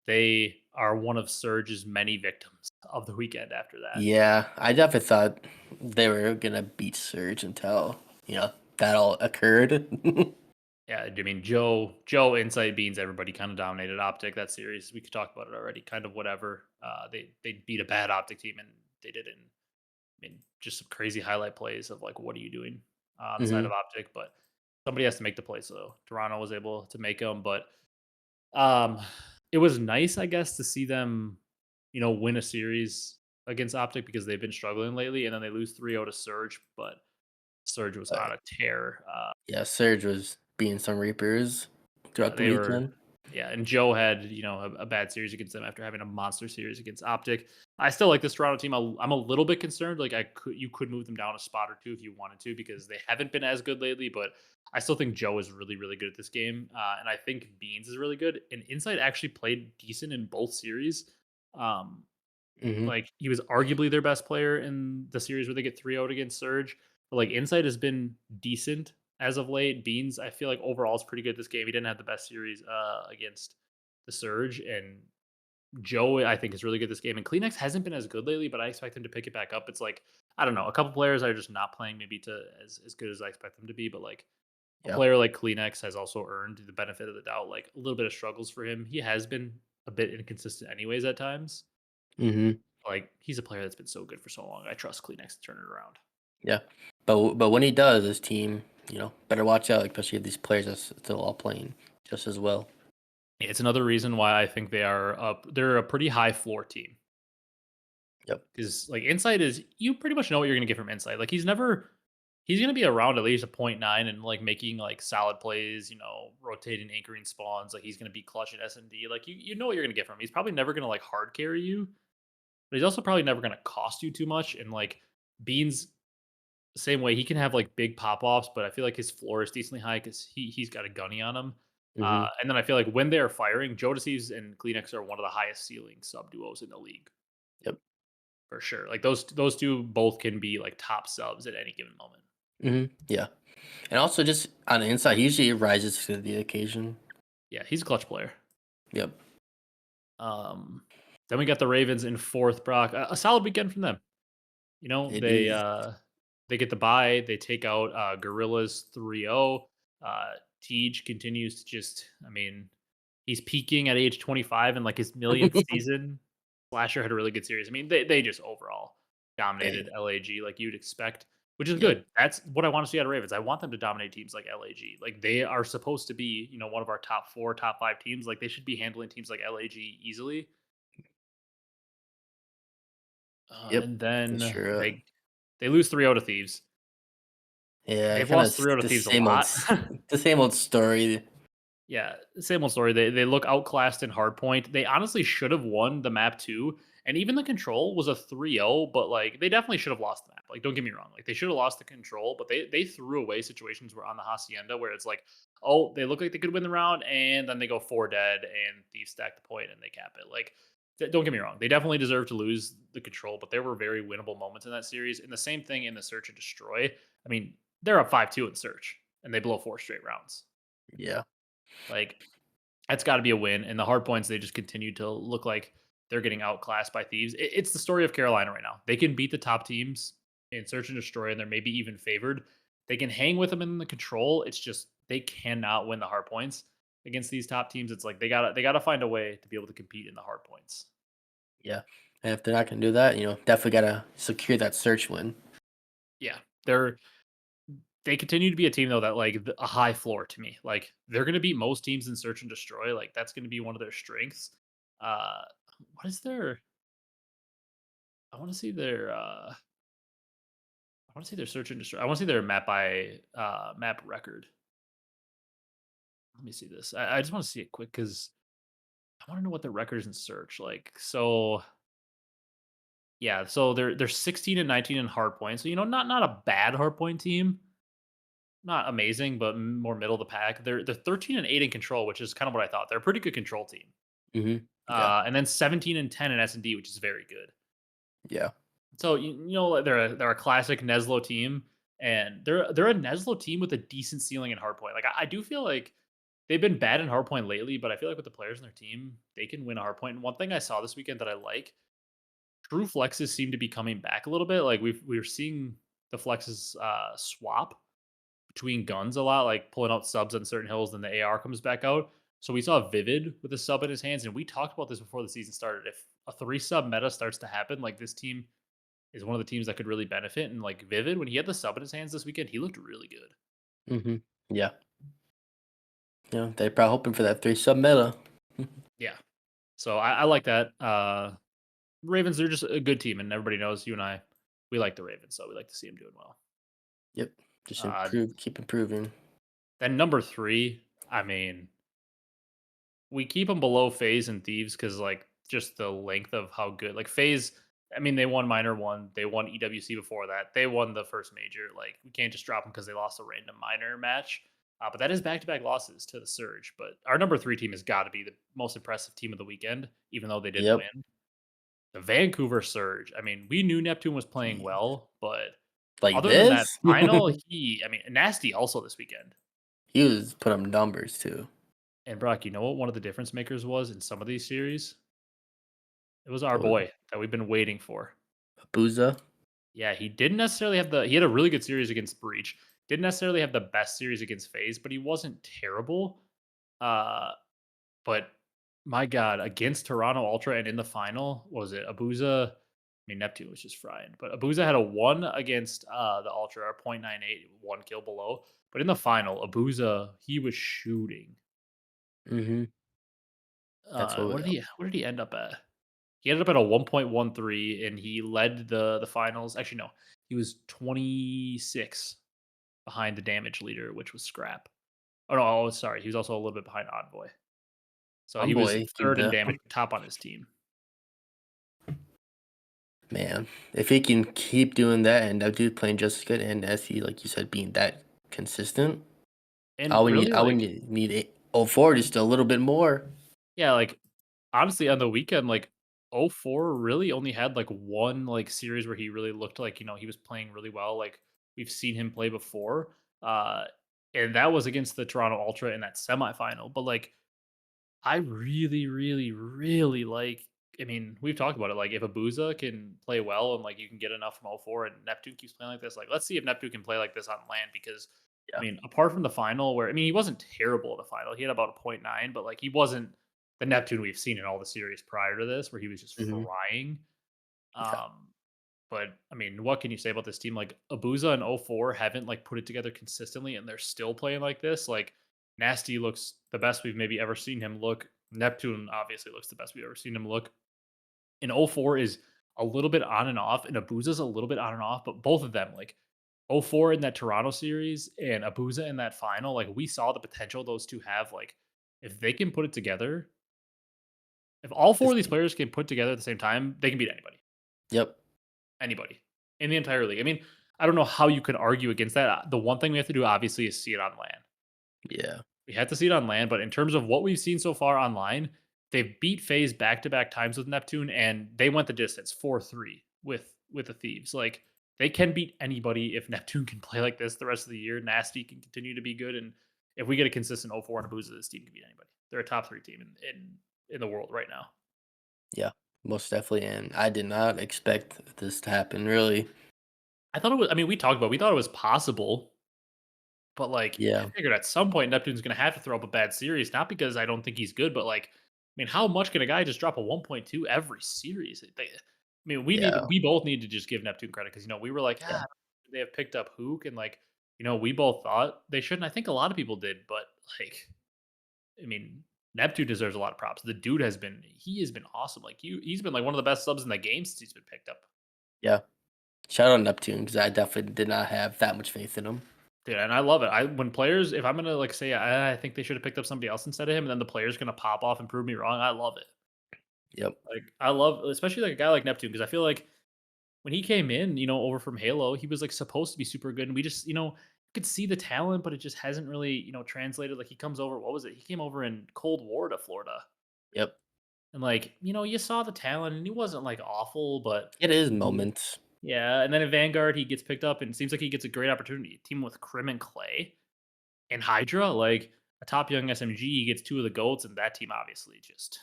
they are one of Surge's many victims of the weekend after that. Yeah. I definitely thought they were going to beat Surge until, that all occurred. Yeah, I mean Joe Insight Beans, everybody kind of dominated Optic that series. We could talk about it already. Kind of whatever. They beat a bad Optic team and they did it in, I mean, just some crazy highlight plays of like what are you doing on the side Hmm. of Optic, but somebody has to make the play. So Toronto was able to make them, but um, it was nice, I guess, to see them, win a series against Optic because they've been struggling lately, and then they lose 3-0 to Surge, but Surge was on a tear. Yeah, Surge was being some reapers Yeah, throughout the they were. weekend. Yeah, and Joe had a bad series against them after having a monster series against Optic. I still like this Toronto team. I'm a little bit concerned. Like you could move them down a spot or two if you wanted to because they haven't been as good lately. But I still think Joe is really really good at this game, and I think Beans is really good. And Insight actually played decent in both series. Um, Hmm. like, he was arguably their best player in the series where they get 3-0 against Surge. But, like, Insight has been decent as of late. Beans, I feel like overall is pretty good this game. He didn't have the best series against the Surge, and Joe, I think, is really good this game. And Kleenex hasn't been as good lately, but I expect him to pick it back up. It's like, I don't know, a couple players are just not playing maybe to as good as I expect them to be, but like a Yeah. player like Kleenex has also earned the benefit of the doubt. Like a little bit of struggles for him. He has been a bit inconsistent anyways at times. Hmm. Like, he's a player that's been so good for so long. I trust Kleenex to turn it around. Yeah. But when he does, his team, better watch out, especially if these players are still all playing just as well. It's another reason why I think they're a pretty high floor team. Yep. Because like Insight is, you pretty much know what you're gonna get from Insight. Like he's gonna be around at least a point 0.9 and like making like solid plays, rotating anchoring spawns. Like he's gonna be clutch at S&D. Like you know what you're gonna get from him. He's probably never gonna like hard carry you, but he's also probably never gonna cost you too much. And like Beans, same way, he can have like big pop offs, but I feel like his floor is decently high because he's got a gunny on him. Hmm. And then I feel like when they're firing, Jodeci's and Kleenex are one of the highest ceiling sub duos in the league Yep. for sure. Like those two both can be like top subs at any given moment. Hmm. Yeah. And also just on the inside, he usually rises to the occasion. Yeah, he's a clutch player. Yep. Um, then we got the Ravens in fourth. Brock, a solid weekend from them. You know, It they is. uh they get the bye. They take out Gorillas 3-0. Tej continues to just, I mean, he's peaking at age 25 in like his millionth season. Slasher had a really good series. I mean, they just overall dominated Hey. LAG like you'd expect, which is Yep. good. That's what I want to see out of Ravens. I want them to dominate teams like LAG. Like they are supposed to be, one of our top 4, top 5 teams. Like they should be handling teams like LAG easily. Yep. And For then sure. they lose 3-0 to Thieves. Yeah, They've kind of lost 3-0 to the Thieves a same old, lot. the same old story. Yeah, same old story. They look outclassed in hardpoint. They honestly should have won the map too. And even the control was a 3-0, but like they definitely should have lost the map. Like, don't get me wrong. Like they should have lost the control, but they threw away situations where on the Hacienda where it's like, oh, they look like they could win the round, and then they go 4 dead and Thieves stack the point and they cap it. Like, don't get me wrong. They definitely deserve to lose the control, but there were very winnable moments in that series. And the same thing in the search and destroy. I mean, they're up 5-2 in search and they blow 4 straight rounds. Yeah. Like, that's got to be a win. And the hard points, they just continue to look like they're getting outclassed by Thieves. It's the story of Carolina right now. They can beat the top teams in search and destroy, and they're maybe even favored. They can hang with them in the control. It's just they cannot win the hard points against these top teams. It's like they gotta find a way to be able to compete in the hard points. Yeah. And if they're not gonna do that, definitely gotta secure that search win. Yeah, they continue to be a team though that like a high floor to me. Like they're gonna beat most teams in search and destroy. Like that's gonna be one of their strengths. Uh, what is their? I want to see their I want to see their search and destroy. I want to see their map by map record. Let me see this. I just want to see it quick because I want to know what their record is in search. Like, so yeah, so they're 16 and 19 in hard points. So not a bad hard point team. Not amazing, but more middle of the pack. They're 13 and 8 in control, which is kind of what I thought. They're a pretty good control team. Hmm. Yeah. And then 17 and 10 in S&D, which is very good. Yeah. So like, they're a classic Neslo team, and they're a Neslo team with a decent ceiling in hardpoint. Like I do feel like they've been bad in hardpoint lately, but I feel like with the players in their team, they can win a hardpoint. And one thing I saw this weekend that I like, true flexes seem to be coming back a little bit. Like we're seeing the flexes swap between guns a lot, like pulling out subs on certain hills, then the AR comes back out. So we saw Vivid with a sub in his hands, and we talked about this before the season started. If a 3 sub meta starts to happen, like this team is one of the teams that could really benefit. And like Vivid, when he had the sub in his hands this weekend, he looked really good. Mhm. Yeah. Yeah, they're probably hoping for that 3 sub meta. Yeah. So I like that. Ravens, they're just a good team, and everybody knows you and I, we like the Ravens, so we like to see them doing well. Yep. Just Uh, keep improving. then number three, I mean, we keep them below Phase and Thieves because like just the length of how good. Like Phase, I mean, they won minor one, they won EWC before that, they won the first major. Like we can't just drop them because they lost a random minor match. But that is back-to-back losses to the Surge. But our number three team has got to be the most impressive team of the weekend, even though they didn't Yep. win. The Vancouver Surge. I mean, we knew Neptune was playing He well, but like other than this? that final, I mean, Nasty also this weekend. He was putting up numbers too. And Brock, you know what one of the difference makers was in some of these series? It was our What was boy that we've been waiting for. it? Booza? Yeah, he didn't necessarily have he had a really good series against Breach. Didn't necessarily have the best series against FaZe, but he wasn't terrible. Uh, but my God, against Toronto Ultra and in the final, what was it Abuza? I mean, Neptune was just frying, but Abuza had a 1 against the Ultra, 0.98, 1 kill below. But in the final, Abuza, he was shooting. Mhm. That's what What did he end up at? He ended up at a 1.13 and he led the finals. Actually, no, he was 26 behind the damage leader, which was Scrap. Oh no, sorry, he was also a little bit behind Envoy. So he was Homeboy keep third in the damage, top on his team. man. If he can keep doing that and that dude playing just as good and as he like you said being that consistent, And really, I would like, need it. Oh, 4 just a little bit more. yeah, like honestly, on the weekend, like 04 really only had like one like series where he really looked like he was playing really well. Like we've seen him play before, and that was against the Toronto Ultra in that semifinal. But like I really, really, really like. I mean, we've talked about it. Like, if Abuza can play well and like you can get enough from 04 and Neptune keeps playing like this, like let's see if Neptune can play like this on land. Because I Yeah. mean, apart from the final, where I mean, he wasn't terrible in the final. He had about a point 0.9, but like he wasn't the Neptune we've seen in all the series prior to this, where he was just Mhm. frying. Yeah. Um, but I mean, what can you say about this team? Like Abuza and 04 haven't like put it together consistently, and they're still playing like this. Like Nasty looks the best we've maybe ever seen him look. Neptune obviously looks the best we've ever seen him look. And 04 is a little bit on and off, and Abuza's a little bit on and off, but both of them, like 04 in that Toronto series and Abuza in that final, like we saw the potential those two have. Like if they can put it together, if all four This of these players can put together at the same time, they can beat anybody. Yep. Anybody in the entire league. I mean, I don't know how you can argue against that. The one thing we have to do, obviously, is see it on land. Yeah. We have to see it on land, but in terms of what we've seen so far online, they've beat FaZe back to back times with Neptune, and they went the distance 4-3 with the Thieves. Like they can beat anybody if Neptune can play like this the rest of the year. Nasty can continue to be good, and if we get a consistent 04 and a Booza, this team can beat anybody. They're a top three team in the world right now. Yeah. Most definitely, and I did not expect this to happen, really. I thought it was. I mean, we thought it was possible. But, like, I Yeah. figured at some point Neptune's gonna have to throw up a bad series, not because I don't think he's good, but, like, I mean, how much can a guy just drop a 1.2 every series? I mean, Yeah. we both need to just give Neptune credit because we were like, Yeah. they have picked up Huke, and, like, we both thought they shouldn't. I think a lot of people did, but, like, I mean, Neptune deserves a lot of props. The dude he has been awesome. Like, he's been, like, one of the best subs in the game since he's been picked up. Yeah. Shout out Neptune because I definitely did not have that much faith in him. Dude, and I love it. When players, if I'm gonna like say I think they should have picked up somebody else instead of him, and then the player's gonna pop off and prove me wrong, I love it. Yep. Like I love, especially like a guy like Neptune, because I feel like when he came in, over from Halo, he was like supposed to be super good, and we just, could see the talent, but it just hasn't really, translated. Like he comes over, what was it? He came over in Cold War to Florida, Yep. and like you saw the talent, and he wasn't like awful, but It is Mhm. moments. Yeah. And then in Vanguard, he gets picked up, and it seems like he gets a great opportunity. Team with Crim and Clay. And Hydra, like a top young SMG, gets two of the goats, and that team obviously just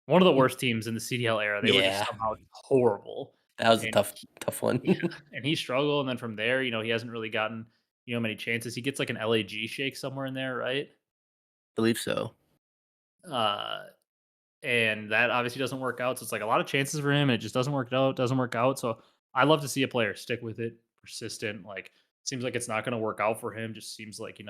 one of the worst teams in the CDL era. They were just Yeah. somehow horrible. That was a And tough one. yeah, and he struggled. And then from there, he hasn't really gotten, you know how many chances he gets, like an LAG shake somewhere in there, right? Believe so. Uh, and that obviously doesn't work out. So it's like a lot of chances for him. It just doesn't work out. Doesn't work out. So I love to see a player stick with it, persistent. Like seems like it's not going to work out for him. Just seems like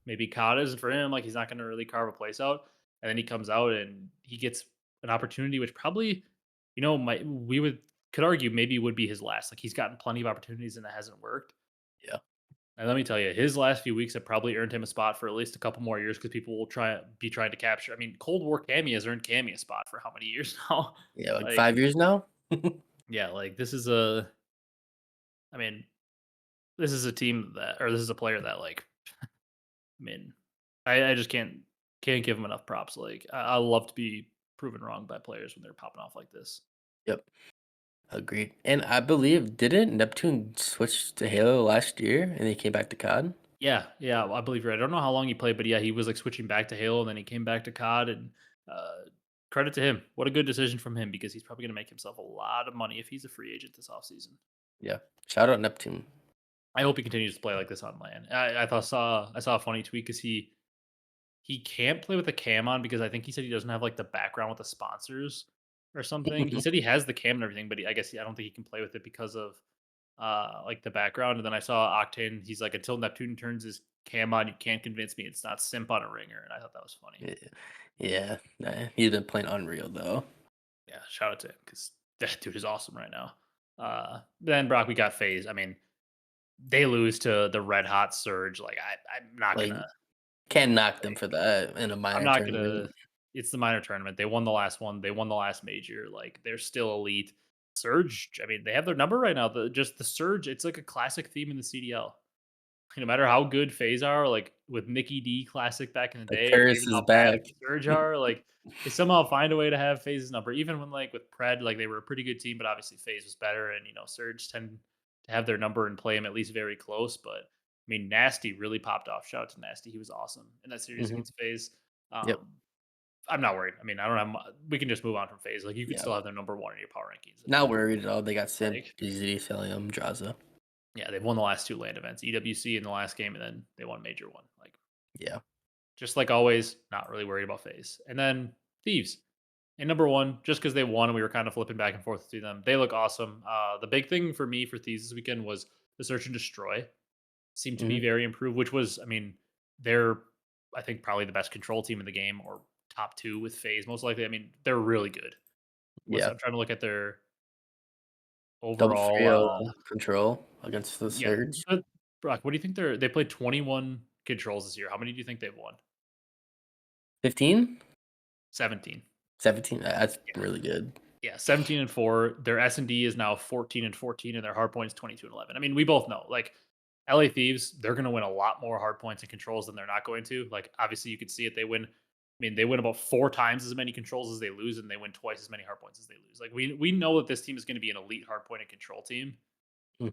maybe COD isn't for him. Like he's not going to really carve a place out. And then he comes out and he gets an opportunity, which probably might we would could argue maybe would be his last. Like he's gotten plenty of opportunities and it hasn't worked. Yeah. And let me tell you, his last few weeks have probably earned him a spot for at least a couple more years because people will be trying to capture. I mean, Cold War Cammy has earned Cammy a spot for how many years now? Yeah, like Like, 5 years now. yeah, like I mean, this is a team that, or this is a player that, like, I mean, I just can't give him enough props. Like, I love to be proven wrong by players when they're popping off like this. Yep, agreed. And I believe didn't Neptune switch to Halo last year and he came back to COD? Yeah, yeah, I believe you're right. I don't know how long he played, but yeah, he was like switching back to Halo, and then he came back to COD, and uh, credit to him. What a good decision from him because he's probably going to make himself a lot of money if he's a free agent this offseason. Yeah. Shout out Neptune. I hope he continues to play like this on land. I saw a funny tweet because he can't play with the cam on because I think he said he doesn't have like the background with the sponsors or something. He said he has the cam and everything, but I guess I don't think he can play with it because of like the background. And then I saw Octane. He's like, until Neptune turns his cam on, you can't convince me it's not simp on a ringer. And I thought that was funny. Yeah, yeah, nah, he's been playing Unreal though. Yeah, shout out to him because that dude is awesome right now. Then Brock, we got Phase. I mean, they lose to the Red Hot Surge. Like I'm not Like, gonna can't knock them like for that in a I'm minor not tournament. gonna. It's the minor tournament. They won the last one. They won the last major. Like they're still elite. Surge. I mean, they have their number right now. The Surge. It's like a classic theme in the CDL. No matter how good FaZe are, like with Mickey D Classic back in the Like day, or Curse even is how bad back. Surge are, like they somehow find a way to have FaZe's number. Even when like with Pred, like they were a pretty good team, but obviously FaZe was better, and Surge tend to have their number and play them at least very close. But I mean, Nasty really popped off. Shout out to Nasty, he was awesome in that series Hmm. against FaZe. Yep. I'm not worried. I mean, I don't have. We can just move on from FaZe. Like you could Yeah. still have their number one in your power rankings. And Not worried at all. They got Simp, like, DZ, Celium, Draza. yeah, they've won the last two land events, EWC in the last game, and then they won major one. Like Yeah. just like always, not really worried about FaZe. And then Thieves. And number one, just because they won and we were kind of flipping back and forth through them, they look awesome. The big thing for me for Thieves this weekend was the search and destroy seemed to be Hmm. very improved, which was, I mean, they're, I think, probably the best control team in the game or top two with FaZe, most likely. I mean, they're really good. Yeah. I'm trying to look at their Double overall. 3-0 control against the Yeah, Surge. Brock, what do you think they played 21 controls this year? How many do you think they've won? 15? 17. 17? That's really good. Yeah, 17 and 4. Their S&D is now 14 and 14, and their hard points 22 and 11. I mean, we both know, like, LA Thieves, they're going to win a lot more hard points and controls than they're not going to. Like, obviously, you could see it. They win. I mean, they win about 4 times as many controls as they lose, and they win twice as many hard points as they lose. Like, we know that this team is going to be an elite hard point and control team.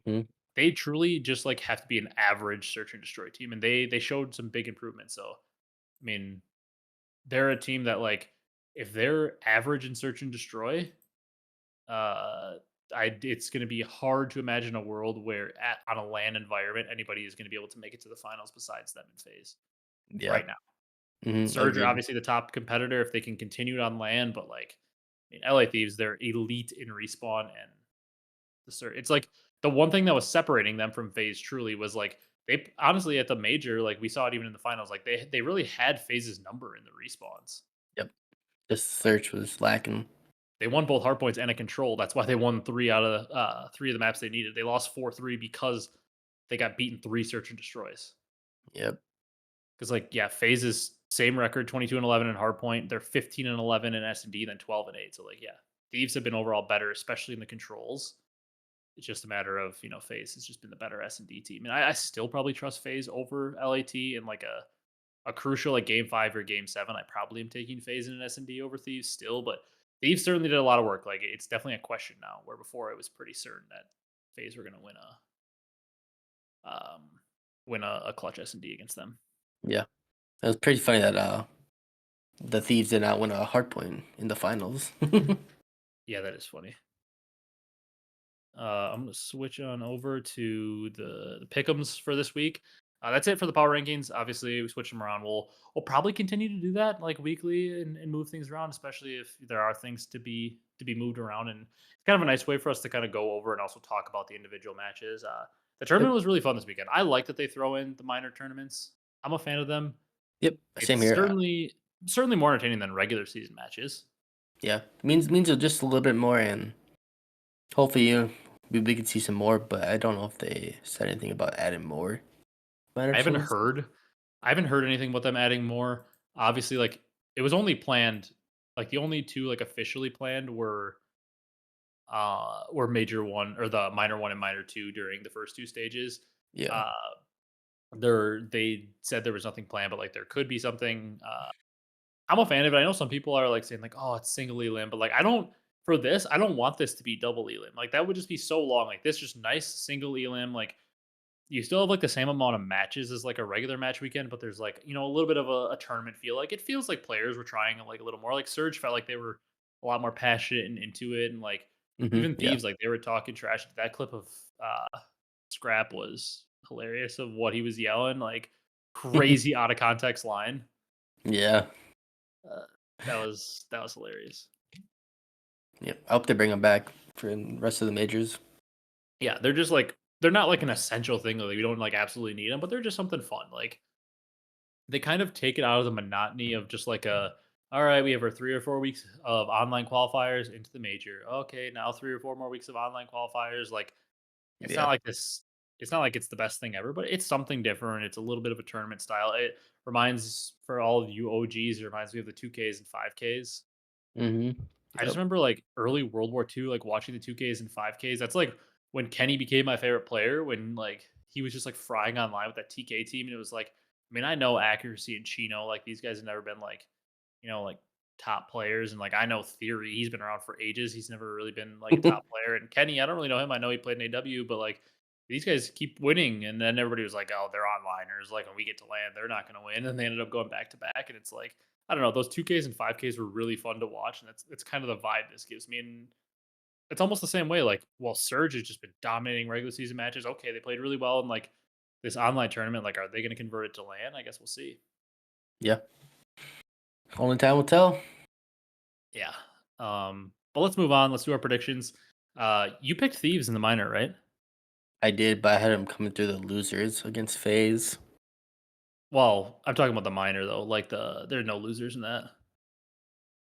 Hmm. They truly just like have to be an average search and destroy team, and they showed some big improvements. So, I mean, they're a team that like if they're average in search and destroy, uh, it's going to be hard to imagine a world where on a LAN environment anybody is going to be able to make it to the finals besides them in phase Yeah. right now. Hmm. Surge are Agreed. obviously the top competitor if they can continue it on LAN, but like I mean, LA Thieves, they're elite in respawn and the Surge. It's like the one thing that was separating them from phase truly was like they honestly at the major, like we saw it even in the finals, like they really had phase's number in the respawns. Yep. This Like Search was lacking. they won both hard points and a control. That's why they won three of the maps they needed. They lost 4-3 because they got beaten 3 search and destroys. Yep. Because like yeah, phases same record 22 and 11 in hard point. They're 15 and 11 in S and D, then 12 and 8. So like yeah, thieves have been overall better, especially in the controls. It's just a matter of phase has just been the better S and D team, and I still probably trust phase over LAT in like a crucial like game 5 or game 7. I probably am taking phase in an S and D over thieves still, but thieves certainly did a lot of work. Like it's definitely a question now, where before it was pretty certain that phase were going to win a clutch S and D against them. Yeah. It was pretty funny that the Thieves did not win a hard point in the finals. Yeah, that is funny. I'm gonna switch on over to the pick'ems for this week. That's it for the power rankings. Obviously, we switch them around. We'll probably continue to do that like weekly and move things around, especially if there are things to be moved around. And it's kind of a nice way for us to kind of go over and also talk about the individual matches. The tournament Yep. was really fun this weekend. I like that they throw in the minor tournaments. I'm a fan of them. Yep. Same It's here. certainly more entertaining than regular season matches. Yeah. Means just a little bit more, and hopefully we can see some more. But I don't know if they said anything about adding more minor I haven't tournaments. heard I haven't heard anything about them adding more. Obviously, like it was only planned like the only two like officially planned were major one or the minor one and minor two during the first two stages. Yeah. Uh they said there was nothing planned, but like there could be something. I'm a fan of it. I know some people are like saying like, oh, it's single elim, but like I don't want this to be double elim. Like that would just be so long. Like this just nice single elim, like you still have like the same amount of matches as like a regular match weekend, but there's like, a little bit of a tournament feel. Like it feels like players were trying like a little more. Like Surge felt like they were a lot more passionate and into it. And like even Yeah. Thieves, like they were talking trash. That clip of Scrap was hilarious of what he was yelling, like crazy out of context line. Yeah. Uh, that was hilarious. Yep. I hope they bring them back for the rest of the majors. Yeah, they're just like they're not like an essential thing. Like we don't like absolutely need them, but they're just something fun. Like they kind of take it out of the monotony of just like all right, we have our 3 or 4 weeks of online qualifiers into the major. Okay, now 3 or 4 more weeks of online qualifiers. Like it's not Yeah. like this. It's not like it's the best thing ever, but it's something different. It's a little bit of a tournament style. It reminds for all of you OGs. It reminds me of the 2Ks and 5Ks. I just Yep. remember like early World War II, like watching the 2Ks and 5Ks. That's like when Kenny became my favorite player when like he was just like frying online with that TK team. And it was like, I mean, I know accuracy and Chino, like these guys have never been like, like top players. And like I know Theory, he's been around for ages. He's never really been like a top player. And Kenny, I don't really know him. I know he played in AW, but like these guys keep winning. And then everybody was like, oh, they're onliners. Like when we get to land, they're not going to win. And they ended up going back to back. And it's like, I don't know. Those 2Ks and 5Ks were really fun to watch, and that's kind of the vibe this gives me. And it's almost the same way. Like, well, Surge has just been dominating regular season matches. Okay, they played really well in like this online tournament. Like, are they going to convert it to LAN? I guess we'll see. Yeah. Only time will tell. Yeah. But let's move on. Let's do our predictions. You picked Thieves in the minor, right? I did, but I had them coming through the losers against FaZe. Well, I'm talking about the minor though. Like there are no losers in that.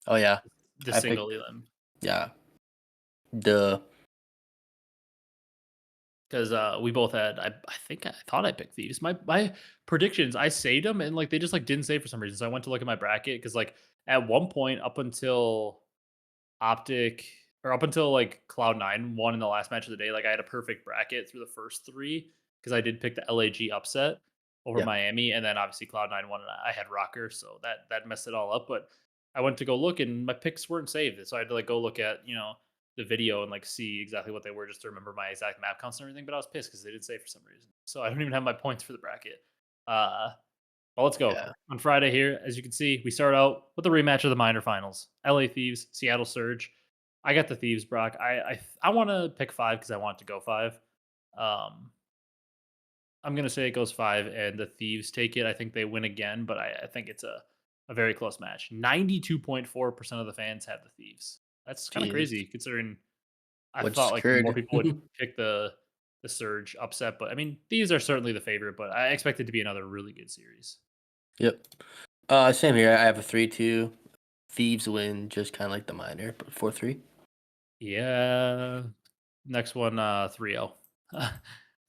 Oh yeah. The I single picked elim. yeah. Duh. Because we both had I thought I picked Thieves. My predictions, I saved them and like they just like didn't save for some reason. So I went to look at my bracket because like at one point up until Optic or up until like Cloud9 won in the last match of the day, like I had a perfect bracket through the first three because I did pick the LAG upset over Yeah. Miami, and then obviously Cloud9 won and I had Rocker, so that messed it all up. But I went to go look and my picks weren't saved. So I had to like go look at, the video and like see exactly what they were just to remember my exact map counts and everything. But I was pissed because they didn't save for some reason. So I don't even have my points for the bracket. Uh well, let's go. Yeah. On Friday here, as you can see, we start out with the rematch of the minor finals. LA Thieves, Seattle Surge. I got the Thieves, Brock. I want to pick five because I want to go five. Um, I'm gonna say it goes five, and the Thieves take it. I think they win again, but I think it's a very close match. 92.4% of the fans have the Thieves. That's kind of Jeez. crazy considering I Which thought like more screwed. people would pick the Surge upset, but I mean Thieves are certainly the favorite. But I expect it to be another really good series. Yep. Same here. I have a 3-2. Thieves win, just kind of like the minor, but 4-3. Yeah. Next one, 3-0. 3-0 Give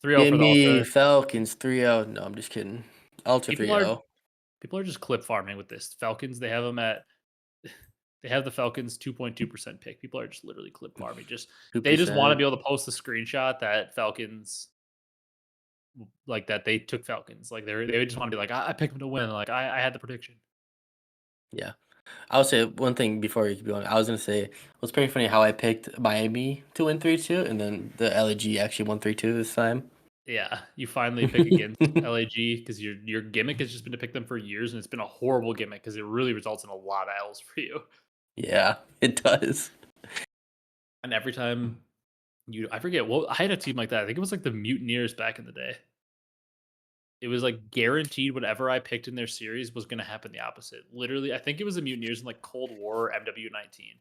for the me Ultra. Falcons 3-0. No, I'm just kidding. Ultra People are 3-0. people are just clip farming with this. Falcons, they have them at they have the Falcons 2.2% pick. People are just literally clip farming. They just want to 2%. be able to post the screenshot that Falcons like that they took Falcons. Like they just want to be like, I picked them to win. Like I had the prediction. Yeah. I'll say one thing before you keep going. I was gonna say it was pretty funny how I picked Miami to win 3-2, and then the LAG actually won 3-2 this time. Yeah, you finally pick against LAG because your gimmick has just been to pick them for years, and it's been a horrible gimmick because it really results in a lot of L's for you. Yeah, it does. And every time I forget what I had a team like that. I think it was like the Mutineers back in the day. It was like guaranteed whatever I picked in their series was going to happen the opposite. Literally, I think it was the Mutineers in like Cold War or MW19.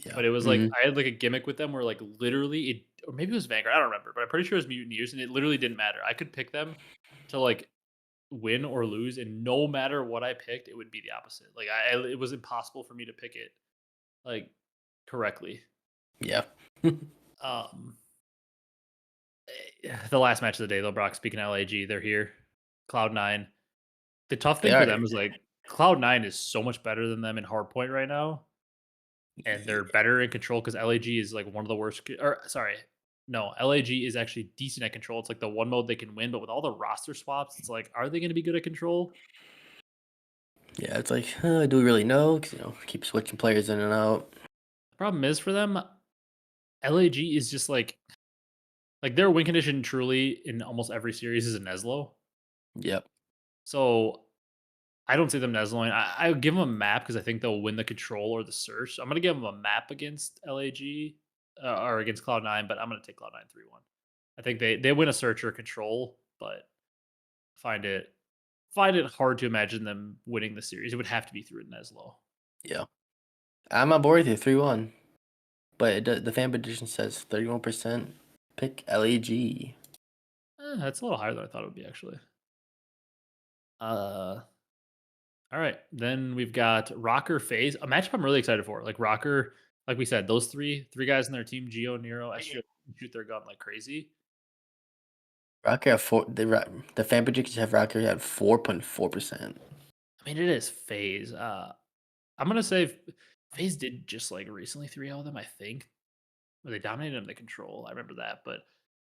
Yeah. But it was like Mhm. I had like a gimmick with them where like literally it, or maybe it was Vanguard. I don't remember, but I'm pretty sure it was Mutineers, and it literally didn't matter. I could pick them to like win or lose, and no matter what I picked, it would be the opposite. Like it was impossible for me to pick it like correctly. Yeah. Um, the last match of the day, though, Brock. Speaking of LAG, they're here. Cloud9. The tough They thing for are. them is like Cloud9 is so much better than them in hardpoint right now, and they're Yeah. better in control because LAG is like one of the worst. Or sorry, no, LAG is actually decent at control. It's like the one mode they can win, but with all the roster swaps, it's like, are they going to be good at control? Yeah, it's like, do we really know? 'Cause, keep switching players in and out. The problem is for them, LAG is just like their win condition truly in almost every series is a Neslo. Yep. So I don't see them Nesloing. I would give them a map because I think they'll win the control or the search. I'm gonna give them a map against LAG or against Cloud9, but I'm gonna take Cloud9 3-1. I think they win a search or control, but find it find it hard to imagine them winning the series. It would have to be through Neslo. Yeah. I'm on board with you, 3-1. But the fan petition says 31% pick LEG. That's a little higher than I thought it would be actually. Uh, all right, then we've got Rocker Phase, a matchup I'm really excited for. Like Rocker, like we said, those three guys in their team, Geo, Nero, SGO, shoot their gun like crazy. Rocker at four. The fan predictions have Rocker at 4.4%. I mean, it is Phase. I'm gonna say Phase did just like recently 3-0 them, I think. Or they dominated them the control. I remember that, but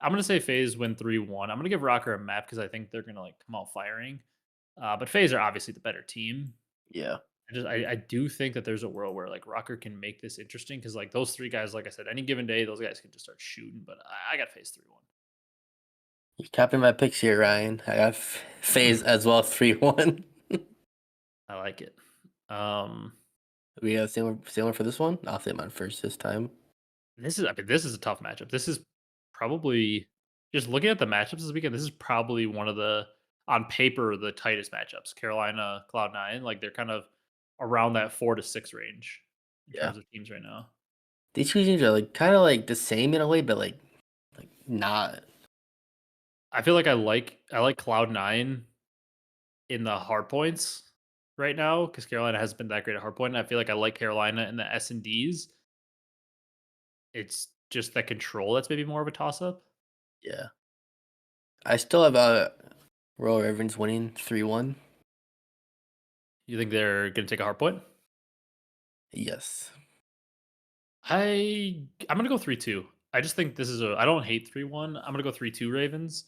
I'm gonna say Phase win 3-1. I'm gonna give Rocker a map because I think they're gonna like come out firing. But Phase are obviously the better team. Yeah. I do think that there's a world where like Rocker can make this interesting because like those three guys, like I said, any given day, those guys can just start shooting. But I got Phase 3-1. You're capping my picks here, Ryan. I got Phase as well, 3-1. I like it. Um, We have same one for this one. I'll say mine first this time. I mean, this is a tough matchup. This is probably just looking at the matchups this weekend. This is probably one of the on paper the tightest matchups. Carolina, Cloud9, like they're kind of around that 4 to 6 range in Yeah. terms of teams right now. These two teams are like kind of like the same in a way, but like not. I feel like I like Cloud9 in the hard points right now because Carolina hasn't been that great at hard point. And I feel like I like Carolina in the S&Ds. It's just that control that's maybe more of a toss up. Yeah. I still have Royal Ravens winning 3-1. You think they're going to take a hard point? Yes. I'm gonna go 3-2. I just think this is a I don't hate 3-1. I'm gonna go 3-2 Ravens.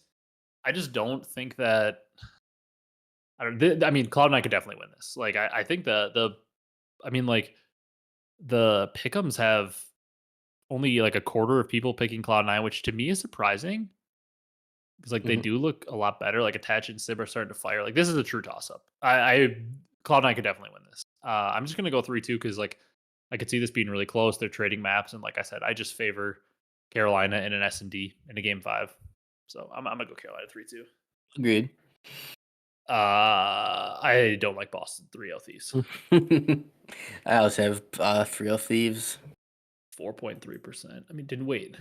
I just don't think that I mean Cloud9 could definitely win this. Like I think the I mean like the pickums have only like a quarter of people picking Cloud9, which to me is surprising because like they Mhm. do look a lot better. Like Attach and Sib are starting to fire. Like this is a true toss up. I Cloud9 could definitely win this. I'm just gonna go 3-2 because like I could see this being really close. They're trading maps, and like I said, I just favor Carolina in an S&D in a game 5. So I'm gonna go Carolina 3-2. Agreed. I don't like Boston 3-0 Thieves. I also have 3 Thieves. 4.3%. I mean, didn't wait.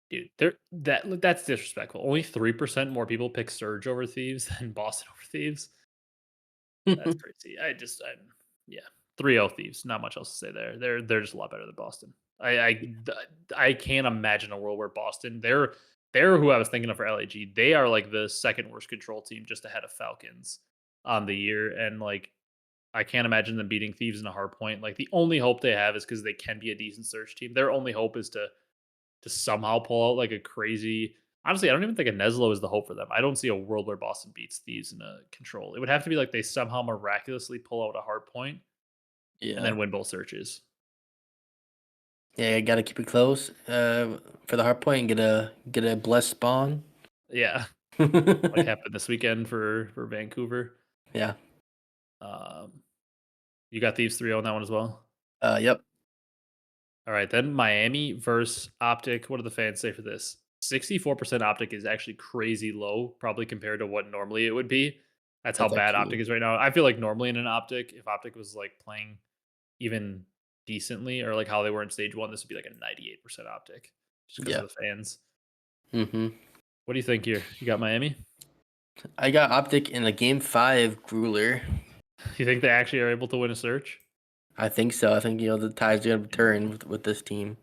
Dude, that's disrespectful. Only 3% more people pick Surge over Thieves than Boston over Thieves. That's crazy. Yeah, 3-0 Thieves. Not much else to say there. They're just a lot better than Boston. I can't imagine a world where Boston they're who I was thinking of for LAG. They are like the second worst control team just ahead of Falcons on the year, and like I can't imagine them beating Thieves in a hard point. Like the only hope they have is because they can be a decent search team. Their only hope is to somehow pull out like a crazy. Honestly, I don't even think a Neslo is the hope for them. I don't see a world where Boston beats Thieves in a control. It would have to be like they somehow miraculously pull out a hard point and Yeah. then win both searches. Yeah, you gotta keep it close for the hard point and get a blessed spawn. Yeah, like happened this weekend for Vancouver. Yeah. Um, you got Thieves 3-0 on that one as well. Yep. All right, then Miami versus Optic. What do the fans say for this? 64% Optic is actually crazy low, probably compared to what normally it would be. That's how That's bad Optic actually is right now. I feel like normally in an Optic, if Optic was like playing even decently or like how they were in stage one, this would be like a 98% Optic just because of yeah. the fans. Hmm. What do you think here? You got Miami? I got Optic in a game 5 grueler. You think they actually are able to win a search? I think so. I think the tides are gonna turn with this team.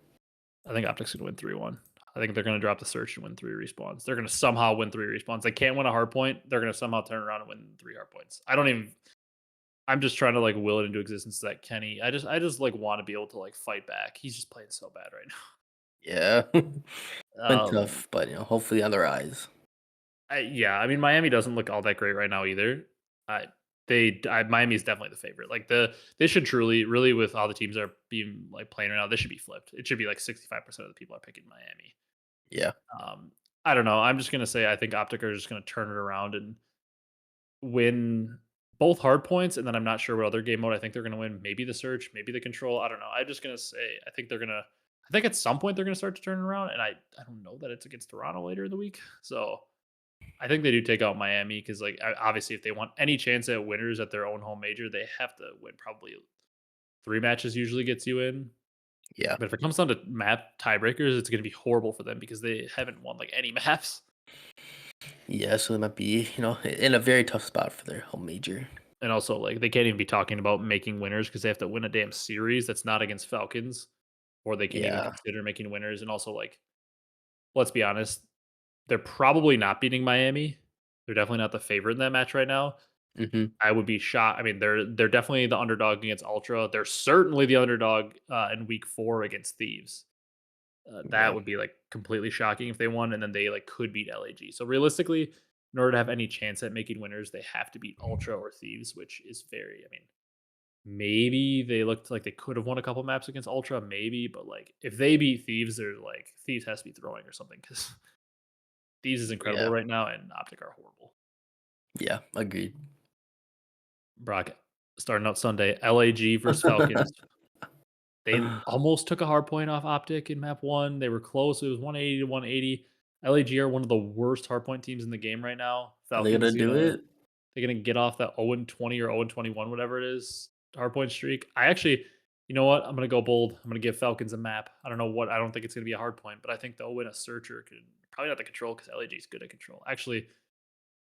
I think Optic's gonna win 3-1. I think they're gonna drop the search and win 3 respawns. They're gonna somehow win 3 respawns. They can't win a hard point. They're gonna somehow turn around and win 3 hard points. I don't even. I'm just trying to like will it into existence that Kenny. I just like want to be able to like fight back. He's just playing so bad right Yeah, been now. tough, but hopefully on the rise. Yeah. I mean, Miami doesn't look all that great right now either. I Miami is definitely the favorite. Like they should truly, really, with all the teams that are being like playing right now, they should be flipped. It should be like 65% of the people are picking Miami. Yeah, Um, I don't know. I'm just gonna say I think Optic are just gonna turn it around and win both hard points, and then I'm not sure what other game mode I think they're gonna win. Maybe the search, maybe the control. I don't know. I'm just gonna say I think they're gonna. I think at some point they're gonna start to turn it around, and I don't know that it's against Toronto later in the week. So I think they do take out Miami because like obviously if they want any chance at winners at their own home major, they have to win probably 3 matches. Usually gets you in. yeah, But if it comes down to map tiebreakers, it's going to be horrible for them because they haven't won like any maps. yeah. So they might be in a very tough spot for their home major. And also, like, they can't even be talking about making winners because they have to win a damn series that's not against Falcons, or they can even Yeah. consider making winners. And also, like, let's be honest, they're probably not beating Miami. They're definitely not the favorite in that match right now. Hmm. I would be shocked. I mean, they're definitely the underdog against Ultra. They're certainly the underdog in week 4 against Thieves. That Yeah. would be like completely shocking if they won, and then they like could beat LAG. So realistically, in order to have any chance at making winners, they have to beat Ultra or Thieves, which is very. I mean, maybe they looked like they could have won a couple maps against Ultra, maybe, but like if they beat Thieves, they're like Thieves has to be throwing or something because Thieves is incredible Yeah. right now, and Optic are horrible. Yeah. Agreed. Brock starting out Sunday, LAG versus Falcons. They almost took a hard point off Optic in map 1. They were close. It was 180 to 180. LAG are one of the worst hardpoint teams in the game right now. Are they gonna Falcons do gonna it? they're gonna get off that 0-20 or 0-21, whatever it is, hardpoint streak. I actually, you know what? I'm gonna go bold. I'm gonna give Falcons a map. I don't know what. I don't think it's gonna be a hard point, but I think they'll win a searcher. Could probably not the control because LAG is good at control. Actually,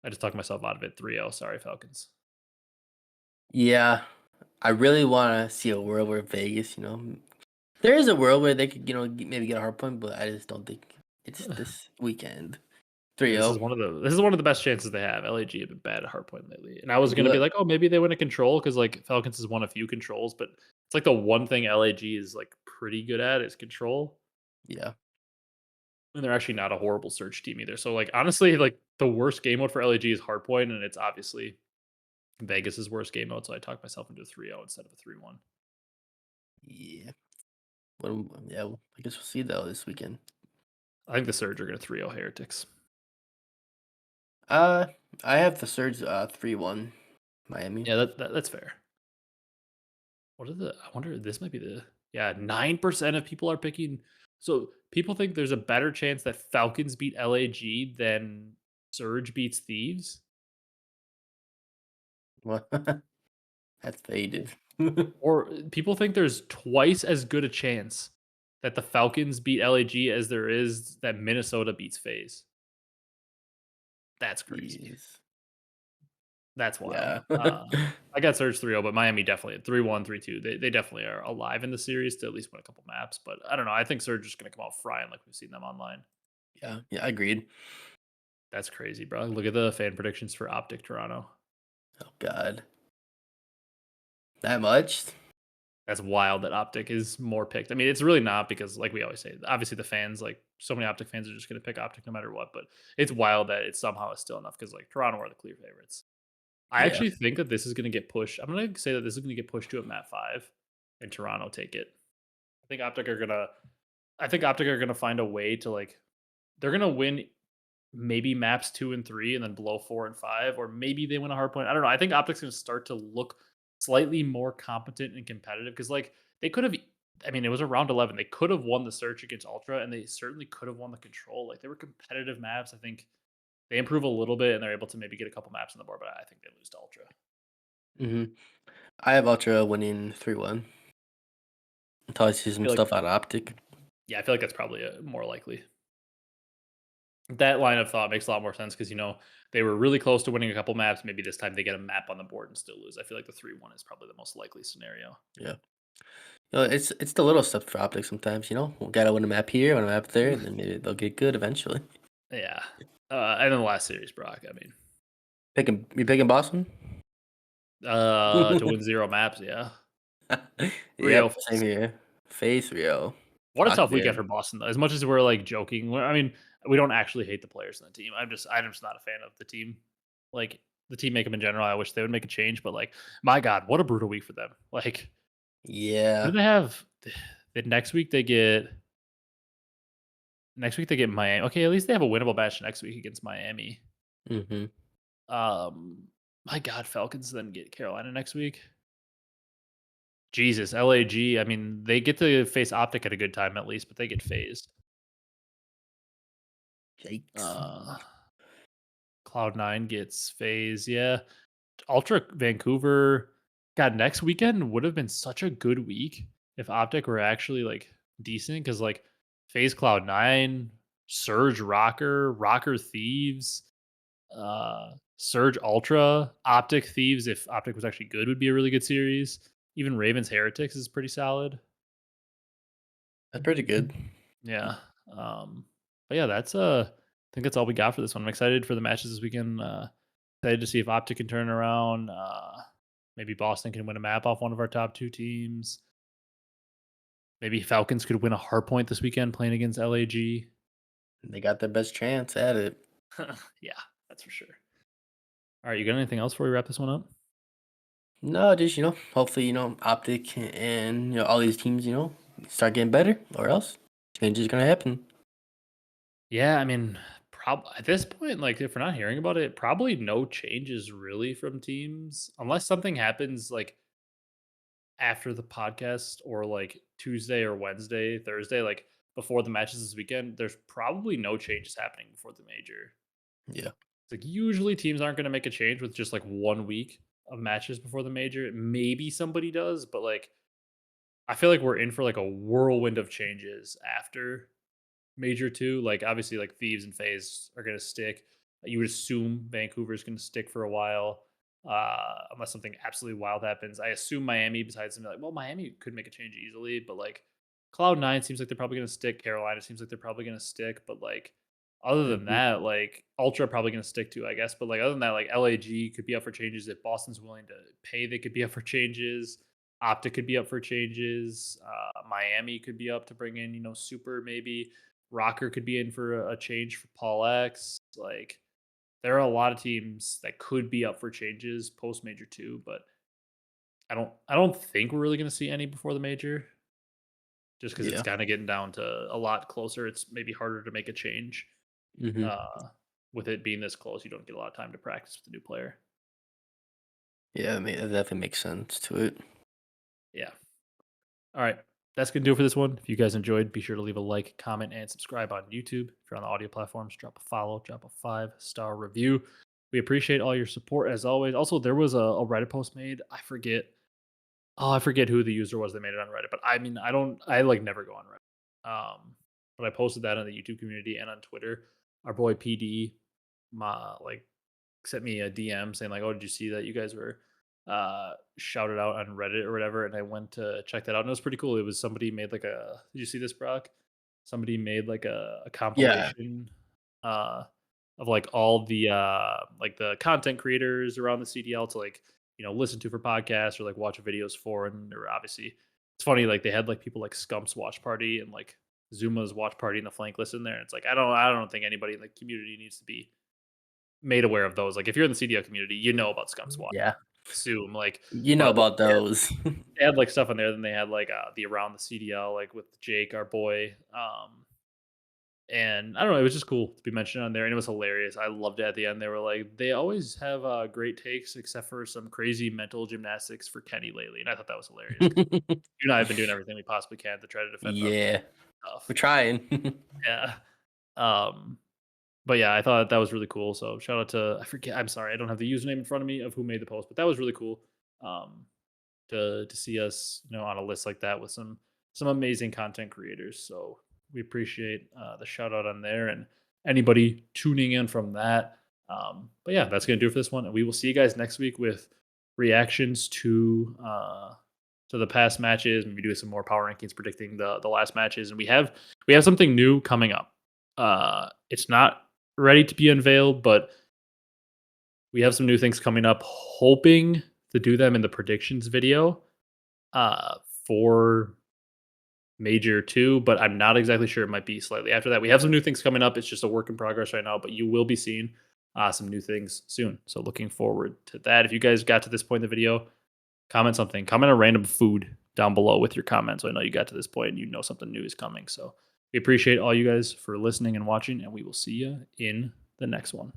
I just talked myself out of it. 3-0. Sorry, Falcons. Yeah. I really want to see a world where Vegas, there is a world where they could, maybe get a hard point, but I just don't think it's this weekend. This 3-0. is one of the best chances they have. LAG have been bad at hardpoint lately, and I was gonna be Look, like, oh, maybe they win a control because like Falcons has won a few controls, but it's like the one thing LAG is like pretty good at is control, yeah. and they're actually not a horrible search team either. So like honestly, like the worst game mode for LAG is hardpoint, and it's obviously Vegas's worst game mode. So I talked myself into a 3-0 instead of a 3-1. Yeah. Yeah, I guess we'll see though this weekend. I think the Surge are gonna 3-0 Heretics. Uh, I have the Surge 3-1 Miami. Yeah, that's fair. What are the I wonder this might be the yeah, 9% of people are picking so people think there's a better chance that Falcons beat LAG than Surge beats Thieves? What? That's faded. Or people think there's twice as good a chance that the Falcons beat LAG as there is that Minnesota beats FaZe. That's crazy. Jeez. That's wild. Yeah. I got Surge 3-0, but Miami definitely 3-1, 3-2. They definitely are alive in the series to at least win a couple maps. But I don't know. I think Surge is going to come out frying like we've seen them online. Yeah. Yeah. Agreed. That's crazy, bro. Look at the fan predictions for Optic Toronto. Oh God. That much? That's wild that Optic is more picked. I mean, it's really not because, like we always say, obviously the fans, like so many Optic fans, are just going to pick Optic no matter what. But it's wild that it somehow is still enough because, like, Toronto are the clear favorites. I Yeah. actually think that this is going to get pushed. I'm going to say that this is going to get pushed to a map 5 and Toronto take it. I think Optic are going to, I think Optic are going to find a way to, like, they're going to win maybe maps 2 and 3 and then blow 4 and 5, or maybe they win a hard point. I don't know. I think Optic's going to start to look slightly more competent and competitive because like they could have I mean, it was a round 11. They could have won the search against Ultra, and they certainly could have won the control. Like, they were competitive maps. I think they improve a little bit, and they're able to maybe get a couple maps on the board, but I think they lose to Ultra. Hmm. I have Ultra winning 3-1 until I see I some feel like stuff out of Optic. yeah, I feel like that's probably, more likely. That line of thought makes a lot more sense because they were really close to winning a couple maps. Maybe this time they get a map on the board and still lose. I feel like the 3-1 is probably the most likely scenario. Yeah. It's the little stuff for Optic sometimes, We gotta win a map here, win a map there, and then maybe they'll get good eventually. Yeah. And then the last series, Brock, I mean, You picking Boston? to win 0 maps, yeah. 3-0 Yep, same face. here. Face Rio. What a Locked tough it weekend in. for Boston, though. As much as we're, like, joking, I mean, we don't actually hate the players in the team. I'm just not a fan of the team. Like, the team makeup in general, I wish they would make a change, but, like, my god, what a brutal week for them. Like, who Yeah. do they have? The next week they get Miami. Okay, at least they have a winnable match next week against Miami. Mhm. Um, my god, Falcons then get Carolina next week. Jesus, LAG, I mean, they get to face Optic at a good time at least, but they get phased. Yikes. Uh, Cloud9 gets phased, yeah. Ultra Vancouver. God, next weekend would have been such a good week if Optic were actually like decent because like Phase Cloud9, Surge Rocker, Rocker Thieves, Surge Ultra, Optic Thieves. If Optic was actually good, would be a really good series. Even Ravens Heretics is pretty solid. That's pretty good. Yeah. But yeah, I think that's all we got for this one. I'm excited for the matches this weekend. Excited to see if Optic can turn around. Maybe Boston can win a map off one of our top 2 teams. Maybe Falcons could win a hard point this weekend playing against LAG. They got their best chance at it. Yeah, that's for sure. All right, you got anything else before we wrap this one up? No, just, hopefully, Optic and, all these teams, start getting better or else change is gonna happen. Yeah, I mean, at this point, like if we're not hearing about it, probably no changes really from teams unless something happens like after the podcast or like Tuesday or Wednesday, Thursday, like before the matches this weekend. There's probably no changes happening before the major. Yeah. It's like usually teams aren't going to make a change with just like 1 week of matches before the major. Maybe somebody does, but like I feel like we're in for like a whirlwind of changes after major two. Like obviously, like Thieves and FaZe are going to stick. You would assume Vancouver's going to stick for a while, unless something absolutely wild happens. I assume Miami, besides them, like, well, Miami could make a change easily, but like Cloud9 seems like they're probably going to stick. Carolina seems like they're probably going to stick, but like other than Mhm. that, like Ultra probably going to stick too, I guess. But like other than that, like LAG could be up for changes if Boston's willing to pay. They could be up for changes. Optic could be up for changes. Miami could be up to bring in, Super maybe. Rocker could be in for a change for Paul X. Like there are a lot of teams that could be up for changes post major two, but I don't think we're really going to see any before the major, just because it's Yeah. kind of getting down to a lot closer. It's maybe harder to make a change. Mhm. Uh, with it being this close, you don't get a lot of time to practice with a new player. Yeah, that definitely makes sense to it. Yeah. All right. That's going to do it for this one. If you guys enjoyed, be sure to leave a like, comment, and subscribe on YouTube. If you're on the audio platforms, drop a follow, drop a 5-star review. We appreciate all your support as always. Also, there was a Reddit post made. I forget. Oh, I forget who the user was that made it on Reddit. But I mean, I like never go on Reddit. But I posted that on the YouTube community and on Twitter. Our boy PD, like sent me a DM saying like, "Oh, did you see that you guys were shouted out on Reddit or whatever?" And I went to check that out, and it was pretty cool. It was somebody made like a. Did you see this, Brock? Somebody made like a Yeah. compilation uh, of like all the like the content creators around the CDL to like listen to for podcasts or like watch videos for, and or obviously it's funny like they had like people like Scump's watch party and like Zuma's watch party in the flank list in there. And it's like I don't think anybody in the community needs to be made aware of those. Like, if you're in the CDL community, you know about Scum Squad. Yeah. Assume like, You know but like, about those. they had like stuff in there. Then they had like the around the CDL, like with Jake, our boy. And I don't know, it was just cool to be mentioned on there, and it was hilarious. I loved it at the end. They were like, they always have great takes, except for some crazy mental gymnastics for Kenny lately, and I thought that was hilarious because you and I have been doing everything we possibly can to try to defend our Yeah, we're stuff. trying. Yeah. Um, but yeah, I thought that was really cool. So shout out to I forget. I'm sorry, I don't have the username in front of me of who made the post, but that was really cool. Um, to see us, on a list like that with some amazing content creators. So we appreciate the shout out on there and anybody tuning in from that. But yeah, that's gonna do it for this one, and we will see you guys next week with reactions to the past matches. Maybe do some more power rankings predicting the last matches, and we have something new coming up. It's not ready to be unveiled, but we have some new things coming up. Hoping to do them in the predictions video uh, for Major 2, but I'm not exactly sure. It might be slightly after that. We have some new things coming up. It's just a work in progress right now, but you will be seeing some new things soon. So looking forward to that. If you guys got to this point in the video, comment something. Comment a random food down below with your comments. So I know you got to this point and you know something new is coming. So we appreciate all you guys for listening and watching, and we will see you in the next one.